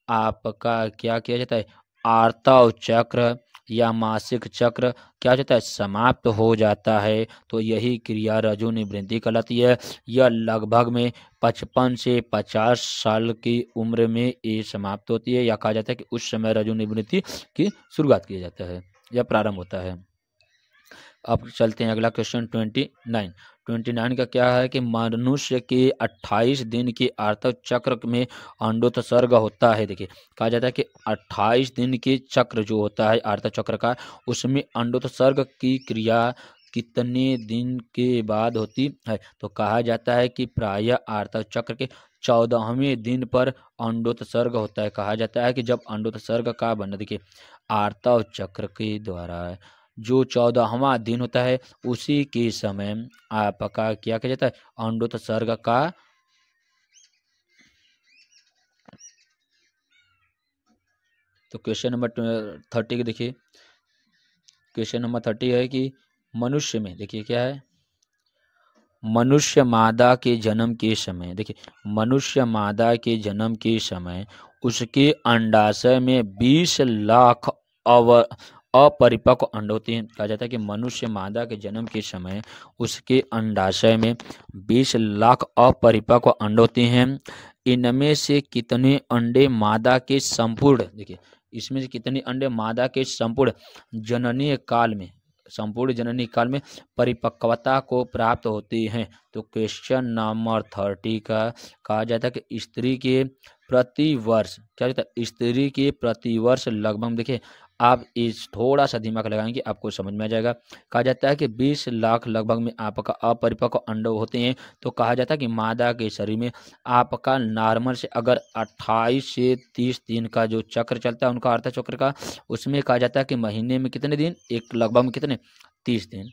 आपका क्या किया जाता है? आर्तव चक्र या मासिक चक्र क्या हो जाता है? समाप्त हो जाता है, तो यही क्रिया रजोनिवृत्ति कहलाती है। यह लगभग में 55 से 50 साल की उम्र में ये समाप्त होती है, या कहा जाता है कि उस समय रजोनिवृत्ति की शुरुआत किया जाता है या प्रारंभ होता है। अब चलते हैं अगला क्वेश्चन 29 का क्या है कि मनुष्य के 28 दिन के आर्तक चक्र में अंडोत्सर्ग होता है। देखिए कहा जाता है कि 28 दिन के चक्र जो होता है आर्तक चक्र का, उसमें अंडोत्सर्ग की क्रिया कितने दिन के बाद होती है? तो कहा जाता है कि प्रायः आर्तक चक्र के 14वें दिन पर अंडोत्सर्ग होता है। कहा जाता है कि जब अंडोत्सर्ग का बना, देखिए आर्तव चक्र के द्वारा जो 14वां दिन होता है उसी के समय आपका क्या किया जाता है? अंडोत्सर्ग का तो क्वेश्चन नंबर 30 के देखिए, क्वेश्चन नंबर 30 है कि मनुष्य में, देखिए क्या है, मनुष्य मादा के जन्म के समय, देखिए मनुष्य मादा के जन्म के समय उसके अंडाशय में 20 लाख अपरिपक्व अंड होते हैं। कहा जाता है कि मनुष्य मादा के जन्म के समय उसके अंडाशय में 20 लाख अपरिपक्व अंड होते हैं। इनमें से कितने अंडे मादा के संपूर्ण, देखिए इसमें से कितने अंडे मादा के संपूर्ण जननी काल में परिपक्वता को प्राप्त होती हैं। तो क्वेश्चन नंबर 30 का कहा जाता है कि स्त्री के प्रतिवर्ष, क्या कहता है, स्त्री के प्रतिवर्ष लगभग, देखिए आप इस थोड़ा सा दिमाग लगाएंगे आपको समझ में आ जाएगा। कहा जाता है कि 20 लाख लगभग में आपका अपरिपक्व अंड होते हैं। तो कहा जाता है कि मादा के शरीर में आपका नॉर्मल से अगर 28 से 30 दिन का जो चक्र चलता है उनका अर्थ चक्र का, उसमें कहा जाता है कि महीने में कितने दिन, एक लगभग में कितने 30 दिन,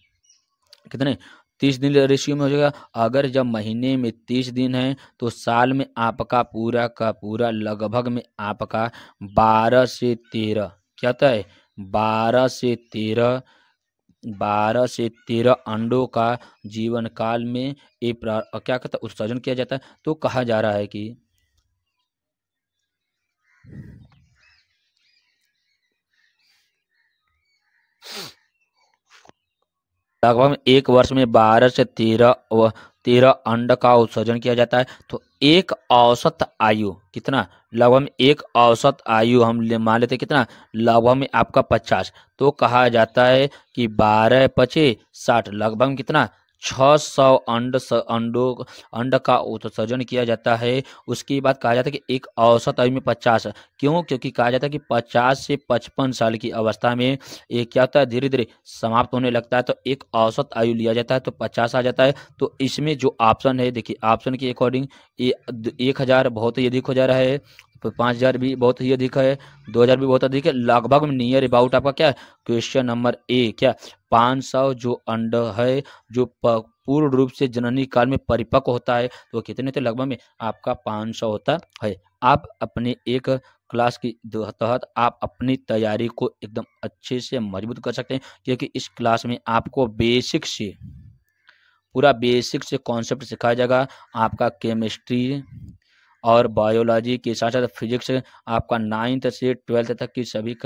कितने 30 दिन रेशियो में हो जाएगा। अगर जब महीने में 30 दिन है तो साल में आपका पूरा का पूरा लगभग में आपका 12 से 13, क्या होता है, 12 से 13 अंडों का जीवन काल में ये क्या कहता है, उत्सर्जन किया जाता है। तो कहा जा रहा है कि लगभग एक वर्ष में 12 से 13 अंड का उत्सर्जन किया जाता है। तो एक औसत आयु कितना, लगभग में एक औसत आयु हम मान लेते कितना, लगभग में आपका 50। तो कहा जाता है कि 12 पचे 60, लगभग में कितना 600 अंड का उत्सर्जन किया जाता है। उसके बाद कहा जाता है कि एक औसत आयु में 50, क्यों, क्योंकि कहा जाता है कि 50 से 55 साल की अवस्था में ये क्या होता है, धीरे धीरे समाप्त होने लगता है। तो एक औसत आयु लिया जाता है तो 50 आ जाता है। तो इसमें जो ऑप्शन है, देखिए ऑप्शन के अकॉर्डिंग ये 1000 बहुत ही अधिक हो जा रहा है, तो 5000 भी बहुत ही अधिक है, 2000 भी बहुत अधिक है, लगभग में नियर अबाउट आपका क्या है, क्वेश्चन नंबर ए क्या 500 जो अंड है जो पूर्ण रूप से जननी काल में परिपक्व होता है, तो कितने, तो लगभग में आपका 500 होता है। आप अपने एक क्लास की तहत आप अपनी तैयारी को एकदम अच्छे से मजबूत कर सकते हैं, क्योंकि इस क्लास में आपको बेसिक से पूरा बेसिक से कॉन्सेप्ट सिखाया जाएगा। आपका केमिस्ट्री और बायोलॉजी के साथ साथ फिजिक्स, आपका 9th से 12th तक की सभी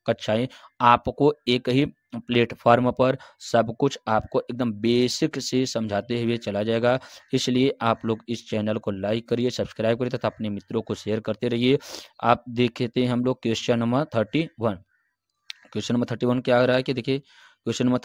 कक्षाएं आपको एक ही प्लेटफॉर्म पर सब कुछ आपको एकदम बेसिक से समझाते हुए चला जाएगा। इसलिए आप लोग इस चैनल को लाइक करिए, सब्सक्राइब करिए तथा अपने मित्रों को शेयर करते रहिए। आप देखते हैं हम लोग क्वेश्चन नंबर 31। क्वेश्चन नंबर 31 क्या आ रहा है कि देखिए क्वेश्चन नंबर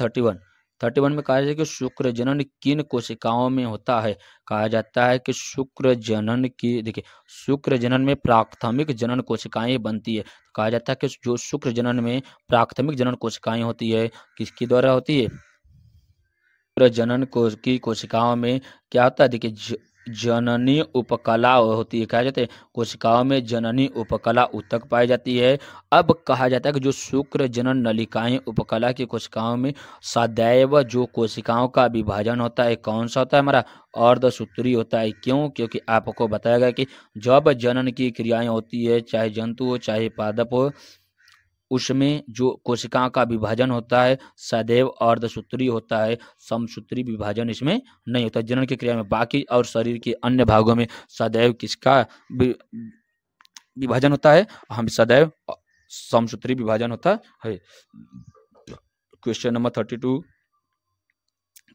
31 में कहा जाता है कि शुक्र जनन किन कोशिकाओं में होता है। कहा जाता है कि शुक्र जनन की, देखिए शुक्र जनन में प्राथमिक जनन कोशिकाएं बनती है। कहा जाता है कि जो शुक्र जनन में प्राथमिक जनन कोशिकाएं होती है किसके द्वारा होती है, शुक्र जनन की कोशिकाओं में क्या होता है, देखिए जननी उपकला होती है। कहा जाता है कोशिकाओं में जननी उपकला उत्तक पाई जाती है। अब कहा जाता है कि जो शुक्र जनन नलिकाएं उपकला की कोशिकाओं में सदैव जो कोशिकाओं का विभाजन होता है कौन सा होता है, हमारा अर्धसूत्री होता है। क्यों, क्योंकि आपको बताया गया कि जब जनन की क्रियाएं होती है, चाहे जंतु हो चाहे पादप हो, उसमें जो कोशिकाओं का विभाजन होता है सदैव अर्धसूत्री होता है, समसूत्री विभाजन इसमें नहीं होता जनन की क्रिया में। बाकी और शरीर के अन्य भागों में सदैव किसका विभाजन होता है, हम सदैव समसूत्री विभाजन होता है। क्वेश्चन नंबर 32,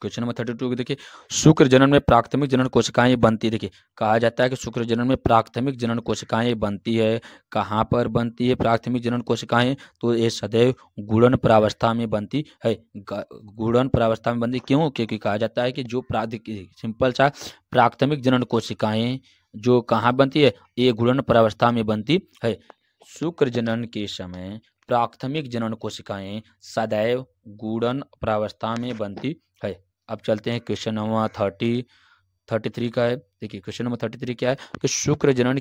क्वेश्चन नंबर 32 देखिए शुक्र जनन में प्राथमिक जनन कोशिकाएं बनती है। देखिए कहा जाता है कि शुक्र जनन में प्राथमिक जनन कोशिकाएं बनती है। कहाँ पर बनती है प्राथमिक जनन कोशिकाएं, तो ये सदैव गुणन प्रावस्था में बनती है। गुणन प्रावस्था में बनती, क्यों, क्योंकि कहा जाता है कि जो सिंपल सा प्राथमिक जनन कोशिकाएं जो कहाँ बनती है, ये गुणन प्रावस्था में बनती है। शुक्र जनन के समय प्राथमिक जनन कोशिकाएं सदैव गुणन प्रावस्था में बनती है। अब चलते हैं क्वेश्चन नंबर 33 का है। देखिए क्वेश्चन नंबर 33 क्या है कि शुक्र जनन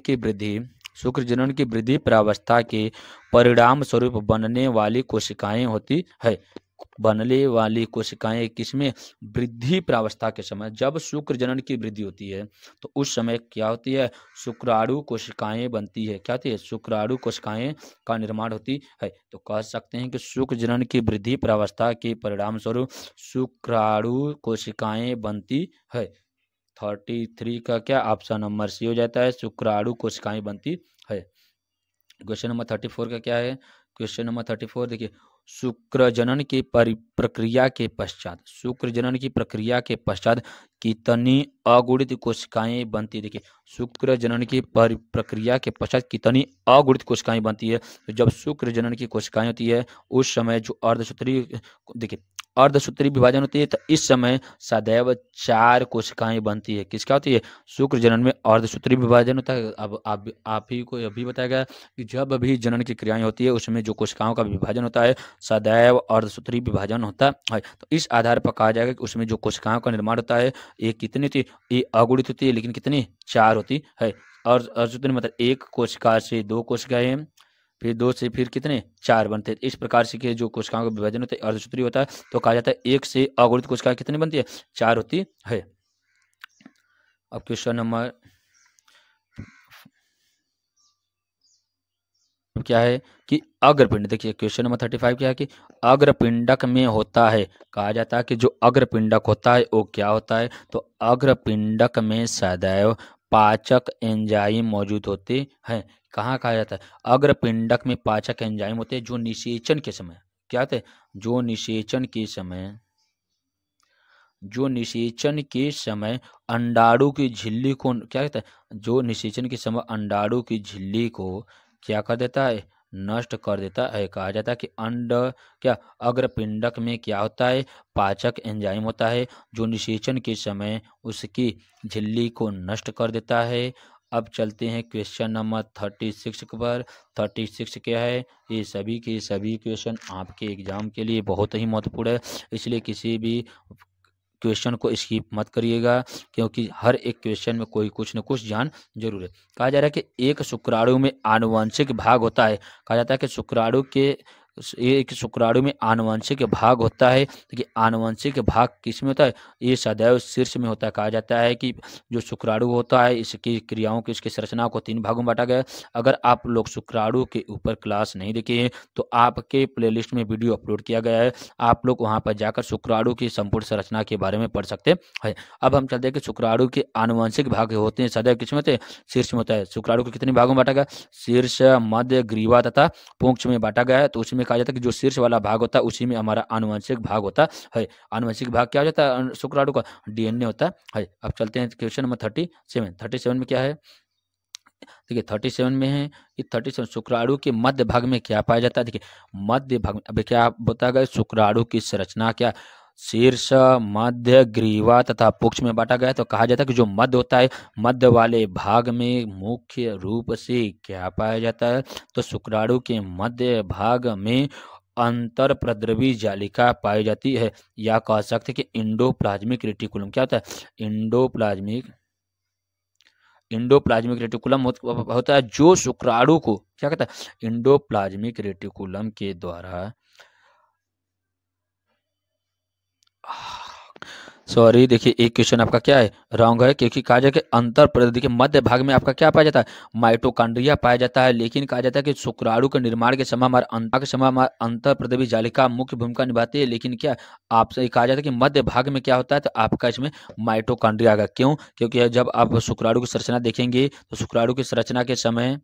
की वृद्धि प्रावस्था के परिणाम स्वरूप बनने वाली कोशिकाएं होती है। बनने वाली कोशिकाएं किसमें, वृद्धि प्रावस्था के समय, जब शुक्र जनन की वृद्धि होती है तो उस समय क्या होती है, शुक्राणु कोशिकाएं बनती है। क्या होती है, शुक्राणु कोशिकाएं का निर्माण होती है। तो कह सकते हैं कि शुक्र जनन की वृद्धि प्रावस्था के परिणाम स्वरूप शुक्राणु कोशिकाएं बनती है। 33 का क्या ऑप्शन नंबर सी हो जाता है, शुक्राणु कोशिकाएं बनती है। क्वेश्चन नंबर 34 का क्या है? क्वेश्चन नंबर 34 देखिए, शुक्र जनन की प्रक्रिया के पश्चात, शुक्र जनन की प्रक्रिया के पश्चात कितनी अगुणित कोशिकाएं बनती है? देखिए, शुक्र जनन की प्रक्रिया के पश्चात कितनी अगुणित कोशिकाएं बनती है? तो जब शुक्र जनन की कोशिकाएं होती है उस समय जो अर्धसूत्री, देखिए अर्धसूत्री विभाजन होती है तो इस समय सदैव 4 कोशिकाएं बनती है। किसका होती है? शुक्र जनन में अर्धसूत्री विभाजन होता है। अब आप ही को यह भी बताया गया कि जब भी जनन की क्रियाएं होती है उसमें जो कोशिकाओं का विभाजन होता है सदैव अर्धसूत्री विभाजन होता है। तो इस आधार पर कहा जाएगा कि उसमें जो कोशिकाओं का निर्माण होता है ये कितनी होती है? ये अगुणित होती है, लेकिन कितनी? 4 होती है। और अर्धसूत्री मतलब एक कोशिका से 2 कोशिकाएं, फिर 2 से फिर कितने? 4 बनते हैं। इस प्रकार से के जो कोशिकाओं का विभाजन होता है अर्धसूत्री होता है, तो कहा जाता है 1 से अगुणित कोशिकाएं कितनी बनती है? 4 होती है। अब क्वेश्चन नंबर क्या है कि अग्रपिंड, देखिए क्वेश्चन नंबर 35 क्या है कि अग्रपिंडक में होता है, कहा जाता है कि जो अग्रपिंडक होता है वो क्या होता है? तो अग्रपिंडक में सदैव पाचक एंजाइम मौजूद होते हैं। कहाँ कहा जाता है? अग्रपिंडक में पाचक एंजाइम होते हैं जो निषेचन के समय क्या होते हैं? जो निषेचन के समय, जो निषेचन के समय अंडाणु की झिल्ली को क्या कहता है? जो निषेचन के समय अंडाणु की झिल्ली को क्या कर देता है? नष्ट कर देता है। कहा जाता है कि अंड क्या अग्रपिंडक में क्या होता है? पाचक एंजाइम होता है जो निषेचन के समय उसकी झिल्ली को नष्ट कर देता है। अब चलते हैं क्वेश्चन नंबर 36 पर। 36 क्या है? ये सभी के सभी क्वेश्चन आपके एग्जाम के लिए बहुत ही महत्वपूर्ण है, इसलिए किसी भी क्वेश्चन को स्किप मत करिएगा, क्योंकि हर एक क्वेश्चन में कोई कुछ न कुछ ज्ञान जरूर है। कहा जा रहा है कि एक शुक्राणु में आनुवंशिक भाग होता है। कहा जाता है कि शुक्राणु के एक शुक्राणु में आनुवंशिक भाग होता है। देखिए आनुवंशिक भाग किस में होता है? ये सदैव शीर्ष में होता है। कहा जाता है कि जो शुक्राणु होता है इसकी क्रियाओं की, इसकी संरचना को 3 भागों में बांटा गया है। अगर आप लोग शुक्राणु के ऊपर क्लास नहीं देखे हैं तो आपके प्लेलिस्ट में वीडियो अपलोड किया गया है, आप लोग वहां पर जाकर शुक्राणु की संपूर्ण संरचना के बारे में पढ़ सकते हैं। अब हम चलते हैं कि शुक्राणु के आनुवंशिक भाग होते हैं सदैव किस में होते हैं? शीर्ष में होता है। शुक्राणु को कितने भागों में बांटा गया? शीर्ष, मध्य, ग्रीवा तथा पुंक्ष में बांटा गया है। तो उसमें कहा जाता है कि जो शीर्ष वाला भाग होता है उसी में हमारा आनुवंशिक भाग होता है। आनुवंशिक भाग क्या हो जाता है शुक्राणु का? डीएनए होता है। अब चलते हैं क्वेश्चन नंबर 37 में क्या है? देखिए 37 में है कि 37 शुक्राणु के मध्य भाग में क्या पाया जाता है? देखिए मध्य भाग में अभी क्या बताया गया? शुक्राणु की संरचना क्या? शीर्ष, मध्य, ग्रीवा तथा पुंक्ष में बांटा गया है। तो कहा जाता है कि जो मध्य होता है मध्य वाले भाग में मुख्य रूप से क्या पाया जाता है? तो शुक्राणु के मध्य भाग में अंतर प्रद्रवी जालिका पाई जाती है, या कह सकते हैं कि इंडोप्लाज्मिक रेटिकुलम। क्या होता है? इंडोप्लाज्मिक रेटिकुलम होता है जो शुक्राणु को क्या कहता है? इंडोप्लाज्मिक रेटिकुलम के द्वारा, सॉरी देखिए एक क्वेश्चन आपका क्या है? रॉन्ग है, क्योंकि कहा जाए कि अंतर प्रद्रवी के मध्य भाग में आपका क्या पाया जाता है? माइटोकॉन्ड्रिया पाया जाता है। लेकिन कहा जाता है कि शुक्राणु के निर्माण के समय हमारा अंतर प्रद्रवी जालिका मुख्य भूमिका निभाती है। लेकिन क्या आपसे कहा जाता है कि मध्य भाग में क्या होता है? तो आपका इसमें माइटोकॉन्ड्रिया आएगा। क्यों? क्योंकि जब आप शुक्राणु की संरचना देखेंगे तो शुक्राणु की संरचना के समय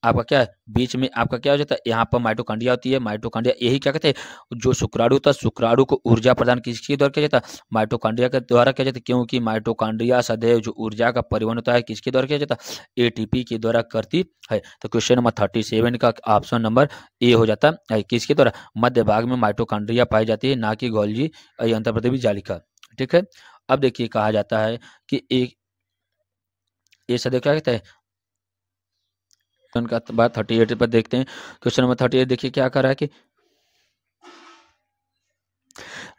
आपका क्या है? बीच में आपका क्या हो जाता है? यहाँ पर माइटोकॉन्ड्रिया होती है। माइटोकॉन्ड्रिया यही क्या कहते हैं? जो शुक्राणु होता है शुक्राणु को ऊर्जा प्रदान किसके द्वारा किया जाता है? माइटोकॉन्ड्रिया के द्वारा किया जाता है। क्योंकि माइटोकॉन्ड्रिया सदैव जो ऊर्जा का परिवहन होता है किसके द्वारा किया जाता है? एटीपी के द्वारा करती है। तो क्वेश्चन नंबर 37 का ऑप्शन नंबर ए हो जाता है। किसके द्वारा? मध्य भाग में माइटोकॉन्ड्रिया पाई जाती है, ना कि गोल्जी अंतर्प्रदेवी जालिका। ठीक है। अब देखिए कहा जाता है कि एक ये सदैव क्या कहता है? का बात 38 पर देखते हैं। क्वेश्चन नंबर 38 देखिए क्या कर रहा है कि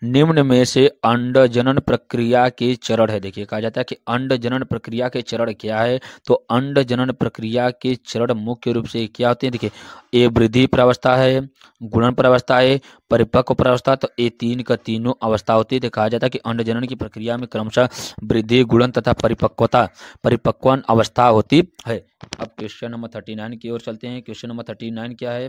निम्न में से अंड जनन प्रक्रिया के चरण है। देखिए कहा जाता है कि अंड जनन प्रक्रिया के चरण क्या है? तो अंड जनन प्रक्रिया के चरण मुख्य रूप से क्या होते हैं? देखिए ए वृद्धि प्रावस्था है, गुणन प्रावस्था है, परिपक्व प्रावस्था। तो ये 3 का तीनों अवस्था होती है। तो कहा जाता है कि अंड जनन की प्रक्रिया में क्रमशः वृद्धि, गुणन तथा परिपक्वन अवस्था होती है। अब क्वेश्चन नंबर 39 की ओर चलते हैं। क्वेश्चन नंबर 39 क्या है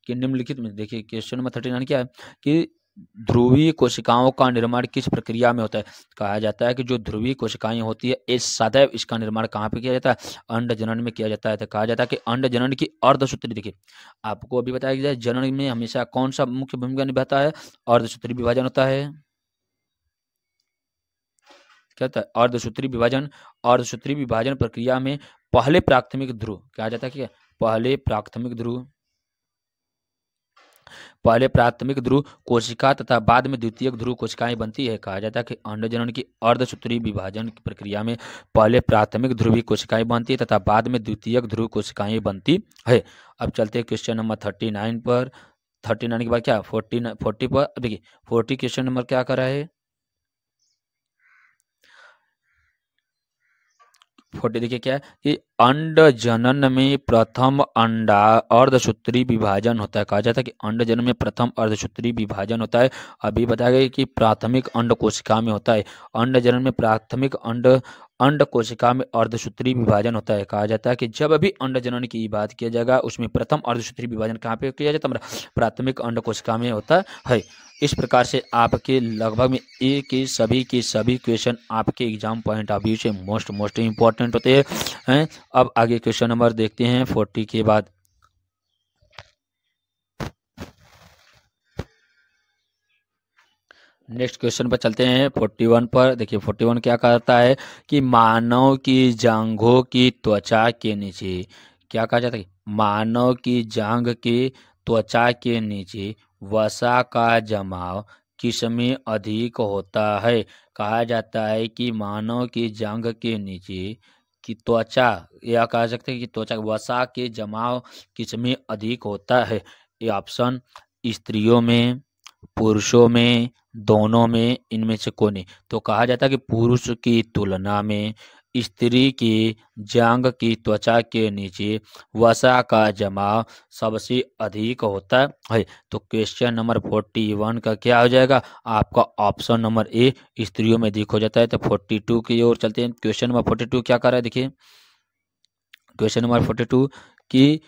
कि निम्नलिखित में देखिए क्वेश्चन नंबर 39 क्या है कि ध्रुवीय कोशिकाओं का निर्माण किस प्रक्रिया में होता है? कहा जाता है कि जो ध्रुवीय कोशिकाएं होती है इस सदैव इसका निर्माण कहाँ पे किया जाता है? अंड जनन में किया जाता है। तो कहा जाता है कि अंड जनन की अर्धसूत्री, देखिए आपको अभी बताया गया जनन में हमेशा कौन सा मुख्य भूमिका निभाता है? अर्धसूत्री विभाजन होता है। क्या होता है? अर्धसूत्री विभाजन। अर्धसूत्री विभाजन प्रक्रिया में पहले प्राथमिक ध्रुव कहा जाता है कि पहले प्राथमिक ध्रुव कोशिका तथा बाद में द्वितीयक ध्रुव कोशिकाएं बनती है। कहा जाता है कि अंड जनन की अर्धसूत्री विभाजन की प्रक्रिया में पहले प्राथमिक ध्रुवीय कोशिकाएं बनती है तथा बाद में द्वितीयक ध्रुव कोशिकाएं बनती है। अब चलते हैं क्वेश्चन नंबर 39 पर। 39 के बाद क्या 40 पर। अब देखिए 40 क्वेश्चन नंबर क्या कर रहा है? 40 देखिए क्या है कि अंड जनन में प्रथम अंडा अर्धसूत्री विभाजन होता है। कहा जाता है कि अंड जनन में प्रथम अर्धसूत्री विभाजन होता है। अभी बताया गया कि प्राथमिक अंड कोशिका में होता है। अंड जनन में प्राथमिक अंड कोशिका में अर्धसूत्री विभाजन होता है। कहा जाता है कि जब भी अंड जनन की बात किया जाएगा उसमें प्रथम अर्धसूत्री विभाजन कहाँ पे किया जाता है? प्राथमिक अंड कोशिका में होता है। इस प्रकार से आपके लगभग में एक के सभी क्वेश्चन आपके एग्जाम पॉइंट ऑफ व्यू से मोस्ट इंपॉर्टेंट होते हैं। अब आगे क्वेश्चन नंबर देखते हैं 40 के बाद। नेक्स्ट क्वेश्चन पर चलते हैं 41 पर। देखिए 41 क्या कहता है कि मानव की जांघों की त्वचा के नीचे क्या कहा जाता है? मानव की जांघ की त्वचा के नीचे वसा का जमाव किसमें अधिक होता है? कहा जाता है कि मानव की जांघ के नीचे की त्वचा, या कह सकते हैं कि त्वचा वसा के जमाव किसमें अधिक होता है? ये ऑप्शन स्त्रियों में, पुरुषों में, दोनों में, इनमें से कोई नहीं। तो कहा जाता है कि पुरुष की तुलना में स्त्री की जांघ की त्वचा के नीचे वसा का जमाव सबसे अधिक होता है। तो क्वेश्चन नंबर 41 का क्या हो जाएगा? आपका ऑप्शन नंबर ए स्त्रियों में अधिक हो जाता है। तो 42 की ओर चलते हैं। क्वेश्चन नंबर 42 क्या कर रहा है? देखिए क्वेश्चन नंबर 42 की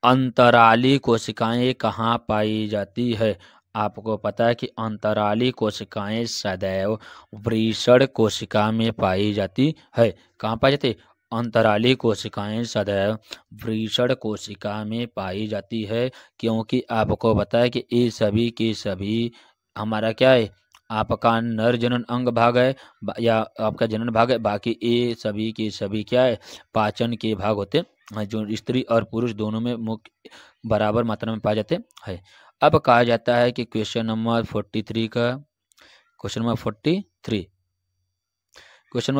अंतराली कोशिकाएं कहाँ पाई जाती है? आपको पता है कि अंतराली कोशिकाएं सदैव वृषण कोशिका में पाई जाती है। कहाँ पाई जाती है? अंतराली कोशिकाएं सदैव वृषण कोशिका में पाई जाती है, क्योंकि आपको पता है कि ये सभी के सभी हमारा क्या है? आपका नर जनन अंग भाग है या आपका जनन भाग है। बाकी ये सभी के सभी क्या है? पाचन के भाग होते हैं, जो स्त्री और पुरुष दोनों में मुख्य बराबर मात्रा में पाए जाते हैं। अब कहा जाता है कि क्वेश्चन नंबर 43 का क्वेश्चन नंबर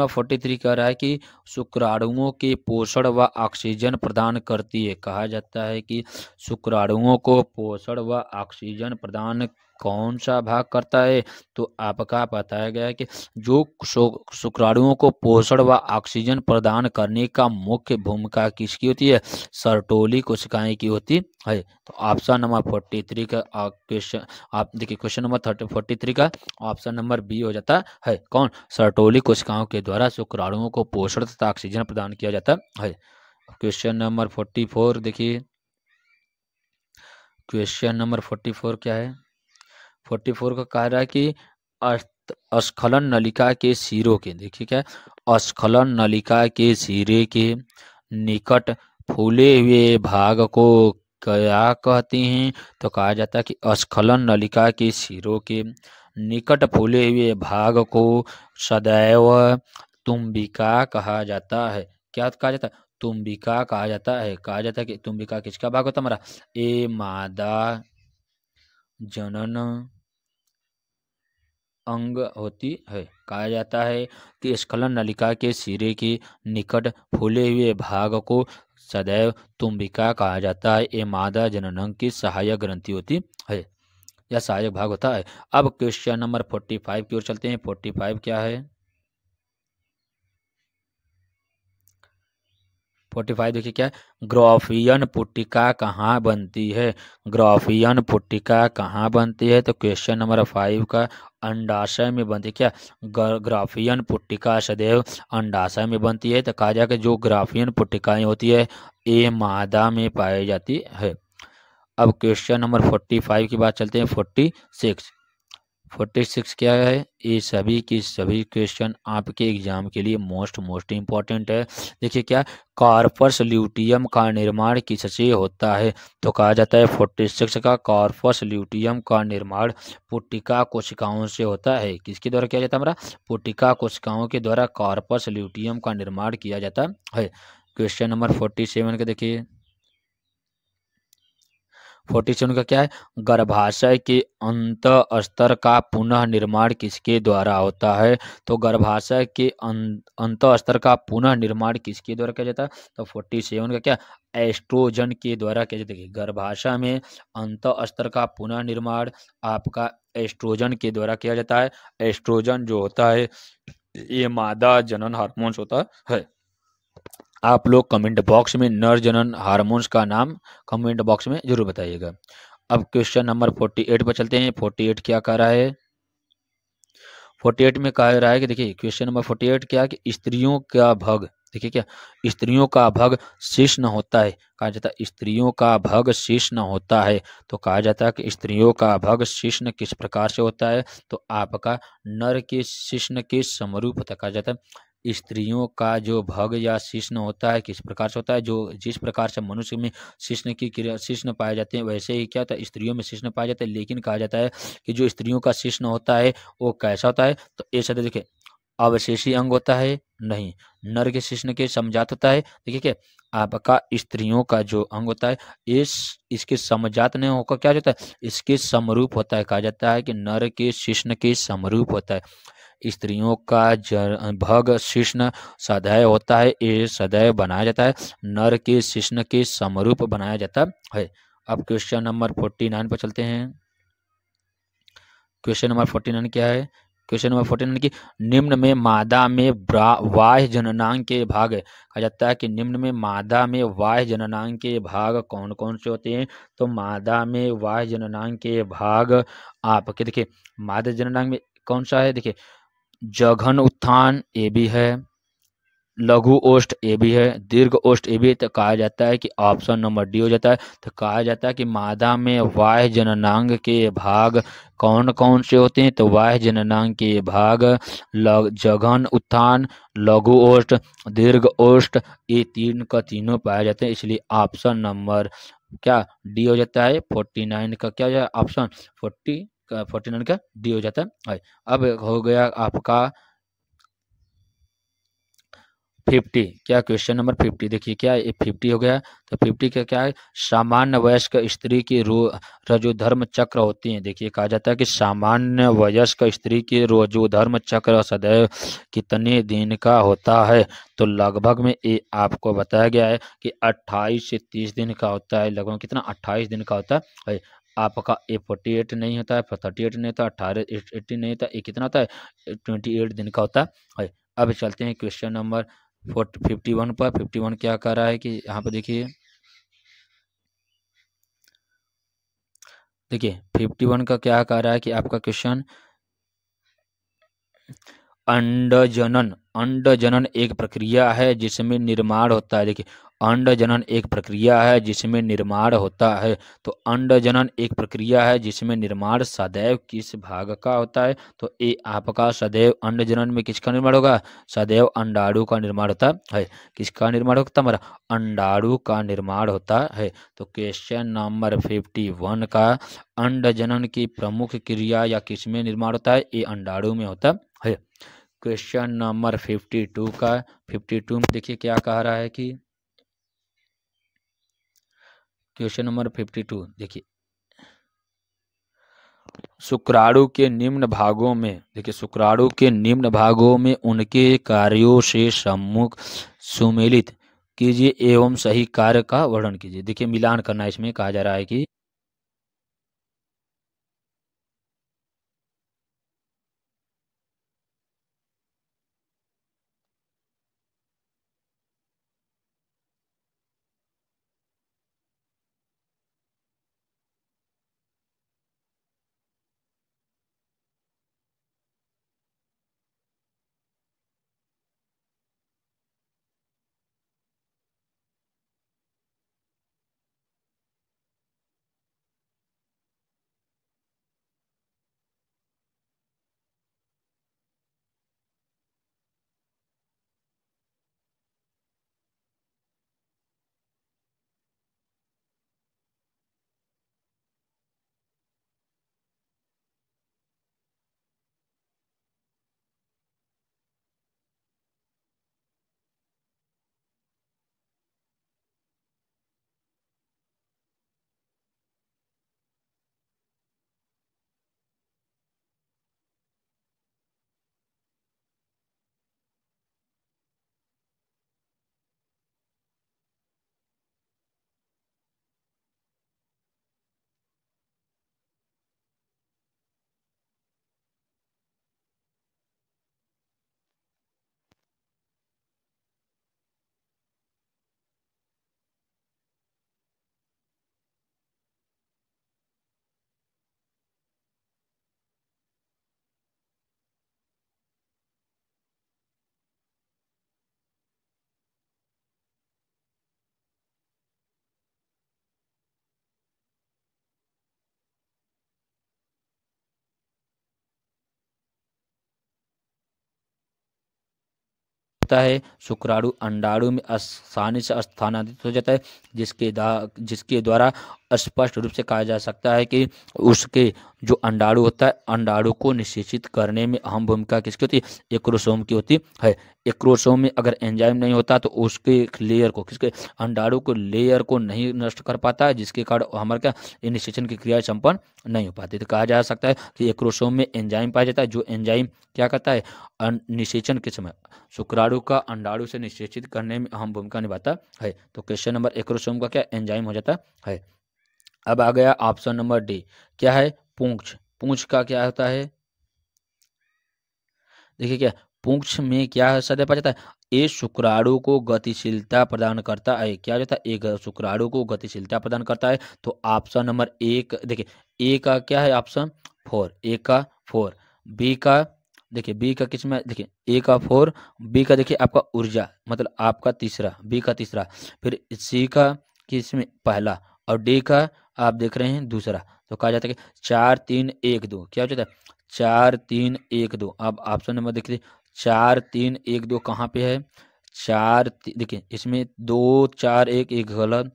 43 कह रहा है कि शुक्राणुओं के पोषण व ऑक्सीजन प्रदान करती है। कहा जाता है कि शुक्राणुओं को पोषण व ऑक्सीजन प्रदान कौन सा भाग करता है? तो आपका बताया गया है कि जो शुक्राणुओं को पोषण व ऑक्सीजन प्रदान करने का मुख्य भूमिका किसकी होती है? सर्टोली कोशिकाएं की होती है। तो ऑप्शन नंबर 43 का क्वेश्चन आप देखिए क्वेश्चन नंबर 43 का ऑप्शन नंबर बी हो जाता है। कौन? सर्टोली कोशिकाओं के द्वारा शुक्राणुओं को पोषण तथा ऑक्सीजन प्रदान किया जाता है। क्वेश्चन नंबर 44 देखिए क्वेश्चन नंबर 44 क्या है? 44 का कह रहा है कि अस्खलन नलिका के सिरों के, देखिए क्या अस्खलन नलिका के सिरे के निकट फूले हुए भाग को क्या कहते हैं? तो कहा जाता है कि अस्खलन नलिका के सिरों के निकट फूले हुए भाग को सदैव तुम्बिका कहा जाता है। क्या कहा जाता है? तुम्बिका कहा जाता है। कहा जाता है कि तुम्बिका किसका भाग होता है? हमारा ए मादा जनन अंग होती है। कहा जाता है कि स्खलन नलिका के सिरे के निकट फूले हुए भाग को सदैव तुम्बिका कहा जाता है। ये मादा जननांग की सहायक ग्रंथि होती है या सहायक भाग होता है। अब क्वेश्चन नंबर 45 की ओर चलते हैं। 45 क्या है? 45 देखिए क्या है? ग्राफियन पुट्टिका कहाँ बनती है? ग्राफियन पुट्टिका कहाँ बनती है? तो क्वेश्चन नंबर 5 का अंडाशय में बनती है। क्या ग्राफियन पुट्टिका सदैव अंडाशय में बनती है। तो कहा जाए जो ग्राफियन पुट्टिकाएं होती है ये मादा में पाई जाती है। अब क्वेश्चन नंबर 45 की बात चलते हैं 46। 46 क्या है? ये सभी की सभी क्वेश्चन आपके एग्जाम के लिए मोस्ट इम्पॉर्टेंट है। देखिए क्या, कॉर्पस ल्यूटियम का निर्माण किससे होता है? तो कहा जाता है 46 का कॉर्पस ल्यूटियम का निर्माण पुट्टिका कोशिकाओं से होता है। किसके द्वारा किया जाता है? हमारा पुट्टिका कोशिकाओं के द्वारा कॉर्पस ल्यूटियम का निर्माण किया जाता है। क्वेश्चन नंबर 47 का देखिए, 47 का क्या है? गर्भाशय के अंत स्तर का पुनः निर्माण किसके द्वारा होता है? तो गर्भाशय के अंत स्तर का पुनः निर्माण किसके द्वारा किया जाता है? तो 47 का क्या? एस्ट्रोजन के द्वारा किया जाता है। गर्भाशय में अंत स्तर का पुनः निर्माण आपका एस्ट्रोजन के द्वारा किया जाता है। एस्ट्रोजन जो होता है ये मादा जनन हार्मोन्स होता है। आप लोग कमेंट बॉक्स में नर जनन हार्मोन्स का नाम कमेंट बॉक्स में जरूर बताइएगा। अब क्वेश्चन नंबर 48 पर चलते हैं। 48 क्या कह रहा है? 48 में कह रहा है कि देखिए क्वेश्चन नंबर 48 क्या है कि स्त्रियों का भग, देखिए क्या, स्त्रियों का भग शिश्न होता है। कहा जाता है स्त्रियों का भग शिश्न होता है। तो कहा जाता है कि स्त्रियों का भग शिश्न किस प्रकार से होता है? तो आपका नर के शिश्न के समरूप होता है। कहा जाता है स्त्रियों का जो भग या शिश्न होता है किस प्रकार से होता है? जो जिस प्रकार से मनुष्य में शिश्न की क्रिया शिश्न पाए जाते हैं वैसे ही क्या होता है स्त्रियों में शिश्न पाए जाते हैं। लेकिन कहा जाता है कि जो स्त्रियों का शिश्न होता है वो कैसा होता है? तो ये शब्द देखिए, अवशेषी अंग होता है नहीं, नर के शिश्न के समजात होता है। देखिए क्या, आपका स्त्रियों का जो अंग होता है इस इसके समजात नहीं होकर क्या होता है? इसके समरूप होता है। कहा जाता है कि नर के शिश्न के समरूप होता है। स्त्रियों का भग शिश्न सदैव होता है, ये सदैव बनाया जाता है, नर के शिश्न के समरूप बनाया जाता है। अब क्वेश्चन नंबर 49 पर चलते हैं। क्वेश्चन नंबर 49 क्या है? क्वेश्चन नंबर 49 की निम्न में मादा में बाह्य जननांग के भाग, कहा जाता है कि निम्न में मादा में बाह्य जननांग के भाग कौन कौन से होते हैं? तो मादा में बाह्य जननांग के भाग आपके देखिए, मादा जननांग में कौन सा है? देखिए जघन उत्थान ये भी है, लघु ओष्ठ ए भी है, दीर्घ ओष्ठ ए भी है। तो कहा जाता है कि ऑप्शन नंबर डी हो जाता है। तो कहा जाता है कि मादा में बाह्य जननांग के भाग कौन कौन से होते हैं? तो बाह्य जननांग के भाग जघन उत्थान, लघु ओष्ठ, दीर्घ ओष्ठ, ये तीन का तीनों पाए जाते हैं। इसलिए ऑप्शन नंबर क्या डी हो जाता है। 49 का क्या हो जाए ऑप्शन? 49 का डी हो जाता है। अब हो गया आपका 50, क्या क्वेश्चन नंबर 50 देखिए क्या ये 50 हो गया। तो 50 का क्या है? सामान्य वयस्क स्त्री की रजोधर्म चक्र होती हैं। देखिए कहा जाता है कि सामान्य वयस्क स्त्री की रजोधर्म चक्र सदैव कितने दिन का होता है? तो लगभग में ये आपको बताया गया है कि 28 से 30 दिन का होता है। लगभग कितना? 28 दिन का होता है। आपका ए 48 नहीं होता है, 38 नहीं होता, 18 18 नहीं होता, ये कितना होता है? 28 दिन का होता है। अब चलते हैं क्वेश्चन नंबर 51 पर। 51 क्या कर रहा है कि यहाँ पर देखिए, देखिए 51 का क्या कह रहा है कि आपका क्वेश्चन, अंडजनन, अंडजनन एक प्रक्रिया है जिसमें निर्माण होता है। देखिए अंडजनन एक प्रक्रिया है जिसमें निर्माण होता है। तो अंडजनन एक प्रक्रिया है जिसमें निर्माण सदैव किस भाग का होता है? तो ये आपका सदैव अंडजनन में किसका निर्माण होगा? सदैव अंडाणु का निर्माण होता है। किसका निर्माण होता है? हमारा अंडाणु का निर्माण होता है। तो क्वेश्चन नंबर 51 का अंडजनन की प्रमुख क्रिया या किसमें निर्माण होता है? ये अंडाणु में होता है। क्वेश्चन नंबर 52 का 52 में देखिए क्या कह रहा है कि क्वेश्चन नंबर 52 देखिए, शुक्राणु के निम्न भागों में, देखिए शुक्राणु के निम्न भागों में उनके कार्यों से सम्मुख सुमेलित कीजिए एवं सही कार्य का वर्णन कीजिए। देखिए मिलान करना इसमें कहा जा रहा है कि होता है, शुक्राणु अंडाणु में आसानी से स्थानांतरित हो जाता है, जिसके द्वारा स्पष्ट रूप से कहा जा सकता है कि उसके जो अंडाणु होता है, अंडाणु को निषेचित करने में अहम भूमिका किसकी होती है? एक्रोसोम की होती है। एक्रोसोम में अगर एंजाइम नहीं होता तो उसके लेयर को, किसके अंडाणु को लेयर को नहीं नष्ट कर पाता है, जिसके कारण हमारे क्या निषेचन की क्रिया संपन्न नहीं हो पाती। तो कहा जा सकता है कि एक्रोसोम में एंजाइम पाया जाता है, जो एंजाइम क्या करता है? निषेचन के समय शुक्राणु का अंडाणु से निषेचित करने में अहम भूमिका निभाता है। तो क्वेश्चन नंबर एक्रोसोम का क्या एंजाइम हो जाता है। अब आ गया ऑप्शन नंबर डी, क्या है? पूंछ। पूंछ का क्या होता है? देखिए क्या पूंछ में क्या सदैव पाया जाता है? ये शुक्राणु को गतिशीलता प्रदान करता है। क्या जाता है? एक शुक्राणु को गतिशीलता प्रदान करता है। तो ऑप्शन नंबर एक, देखिए ए का क्या है? ऑप्शन 4, ए का 4, बी का, देखिए बी का किस में? देखिए ए का 4, बी का देखिए आपका ऊर्जा, मतलब आपका तीसरा, बी का तीसरा, फिर सी का किस में? पहला, और डी का आप देख रहे हैं दूसरा। तो कहा जाता है कि 4 3 1 2, क्या हो जाता है? 4 3 1 2। अब ऑप्शन नंबर देखिए 4 3 1 2 कहाँ पे है? देखिए इसमें 2 4 1 1 गलत,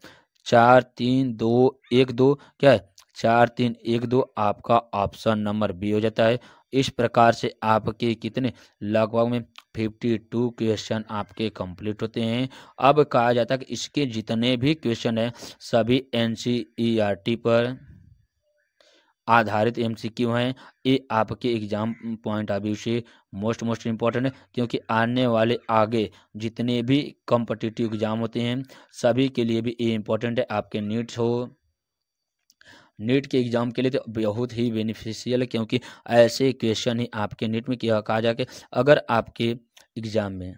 4 3 2 1 2 क्या है? 4 3 1 2 आपका ऑप्शन नंबर बी हो जाता है। इस प्रकार से आपके कितने लगभग में 52 क्वेश्चन आपके कंप्लीट होते हैं। अब कहा जाता है कि इसके जितने भी क्वेश्चन हैं सभी एनसीईआरटी पर आधारित एमसीक्यू हैं। ये आपके एग्जाम पॉइंट ऑफ व्यू से मोस्ट इम्पॉर्टेंट है, क्योंकि आने वाले आगे जितने भी कॉम्पिटिटिव एग्जाम होते हैं सभी के लिए भी ये इम्पोर्टेंट है। आपके नीट के एग्जाम के लिए तो बहुत ही बेनिफिशियल है, क्योंकि ऐसे क्वेश्चन ही आपके नीट में क्या कहा जाके अगर आपके एग्जाम में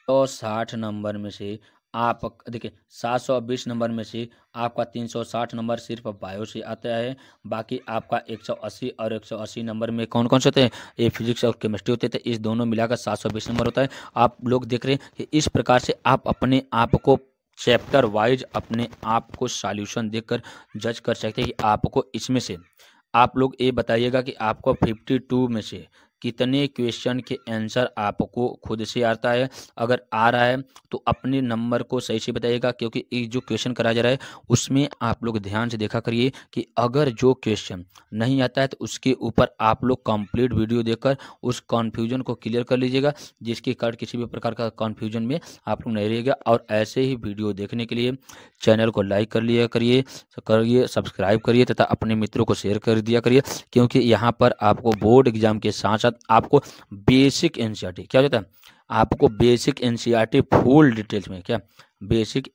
तो 60 नंबर में से आप देखिए 720 नंबर में से आपका 360 नंबर सिर्फ बायो से आता है, बाकी आपका 180 और 180 नंबर में कौन कौन से होते हैं? ये फिजिक्स और केमिस्ट्री होते हैं। तो इस दोनों मिलाकर 720 नंबर होता है। आप लोग देख रहे हैं कि इस प्रकार से आप अपने आप को चैप्टर वाइज अपने आप को सॉल्यूशन देखकर जज कर सकते हैं कि आपको इसमें से आप लोग ये बताइएगा कि आपको 52 में से कितने क्वेश्चन के आंसर आपको खुद से आता है। अगर आ रहा है तो अपने नंबर को सही से बताइएगा, क्योंकि ये जो क्वेश्चन कराया जा रहा है उसमें आप लोग ध्यान से देखा करिए कि अगर जो क्वेश्चन नहीं आता है तो उसके ऊपर आप लोग कंप्लीट वीडियो देखकर उस कन्फ्यूजन को क्लियर कर लीजिएगा, जिसके कारण किसी भी प्रकार का कन्फ्यूजन में आप लोग नहीं रहिएगा। और ऐसे ही वीडियो देखने के लिए चैनल को लाइक कर लिया करिए, सब्सक्राइब करिए तथा अपने मित्रों को शेयर कर दिया करिए, क्योंकि यहाँ पर आपको बोर्ड एग्जाम के साथ साथ आपको बेसिक एनसीईआरटी क्या होता है? आपको बेसिक एनसीईआरटी फुल डिटेल्स में, क्या बेसिक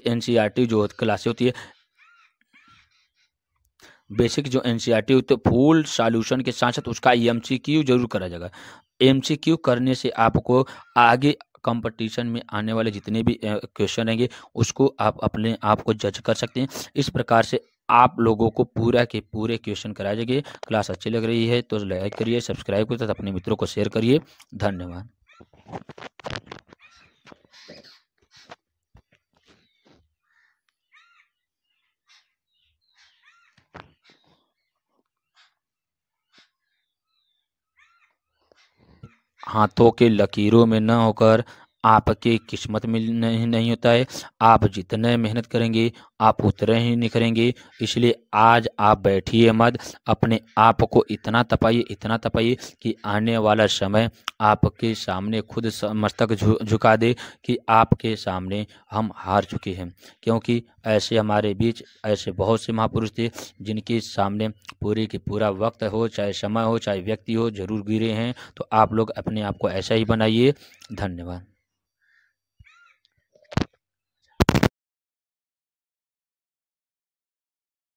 एनसीईआरटी जो क्लासेस होती है, बेसिक जो एनसीईआरटी होती है फुल सॉल्यूशन के साथ साथ उसका एमसीक्यू जरूर करा जाएगा। एमसीक्यू करने से आपको आगे कंपटीशन में आने वाले जितने भी क्वेश्चन रहेंगे उसको आप अपने आप को जज कर सकते हैं। इस प्रकार से आप लोगों को पूरा के पूरे क्वेश्चन कराए जाएंगे। क्लास अच्छी लग रही है तो लाइक करिए, सब्सक्राइब करिए तथा अपने मित्रों को शेयर करिए। धन्यवाद। हाथों के लकीरों में न होकर आपकी किस्मत में नहीं होता है। आप जितने मेहनत करेंगे आप उतने ही निखरेंगे। इसलिए आज आप बैठिए मत, अपने आप को इतना तपाइए कि आने वाला समय आपके सामने खुद मस्तक झुका दे कि आपके सामने हम हार चुके हैं। क्योंकि ऐसे हमारे बीच ऐसे बहुत से महापुरुष थे जिनके सामने पूरे की पूरा वक्त हो, चाहे समय हो, चाहे व्यक्ति हो, जरूर गिरे हैं। तो आप लोग अपने आप को ऐसा ही बनाइए। धन्यवाद।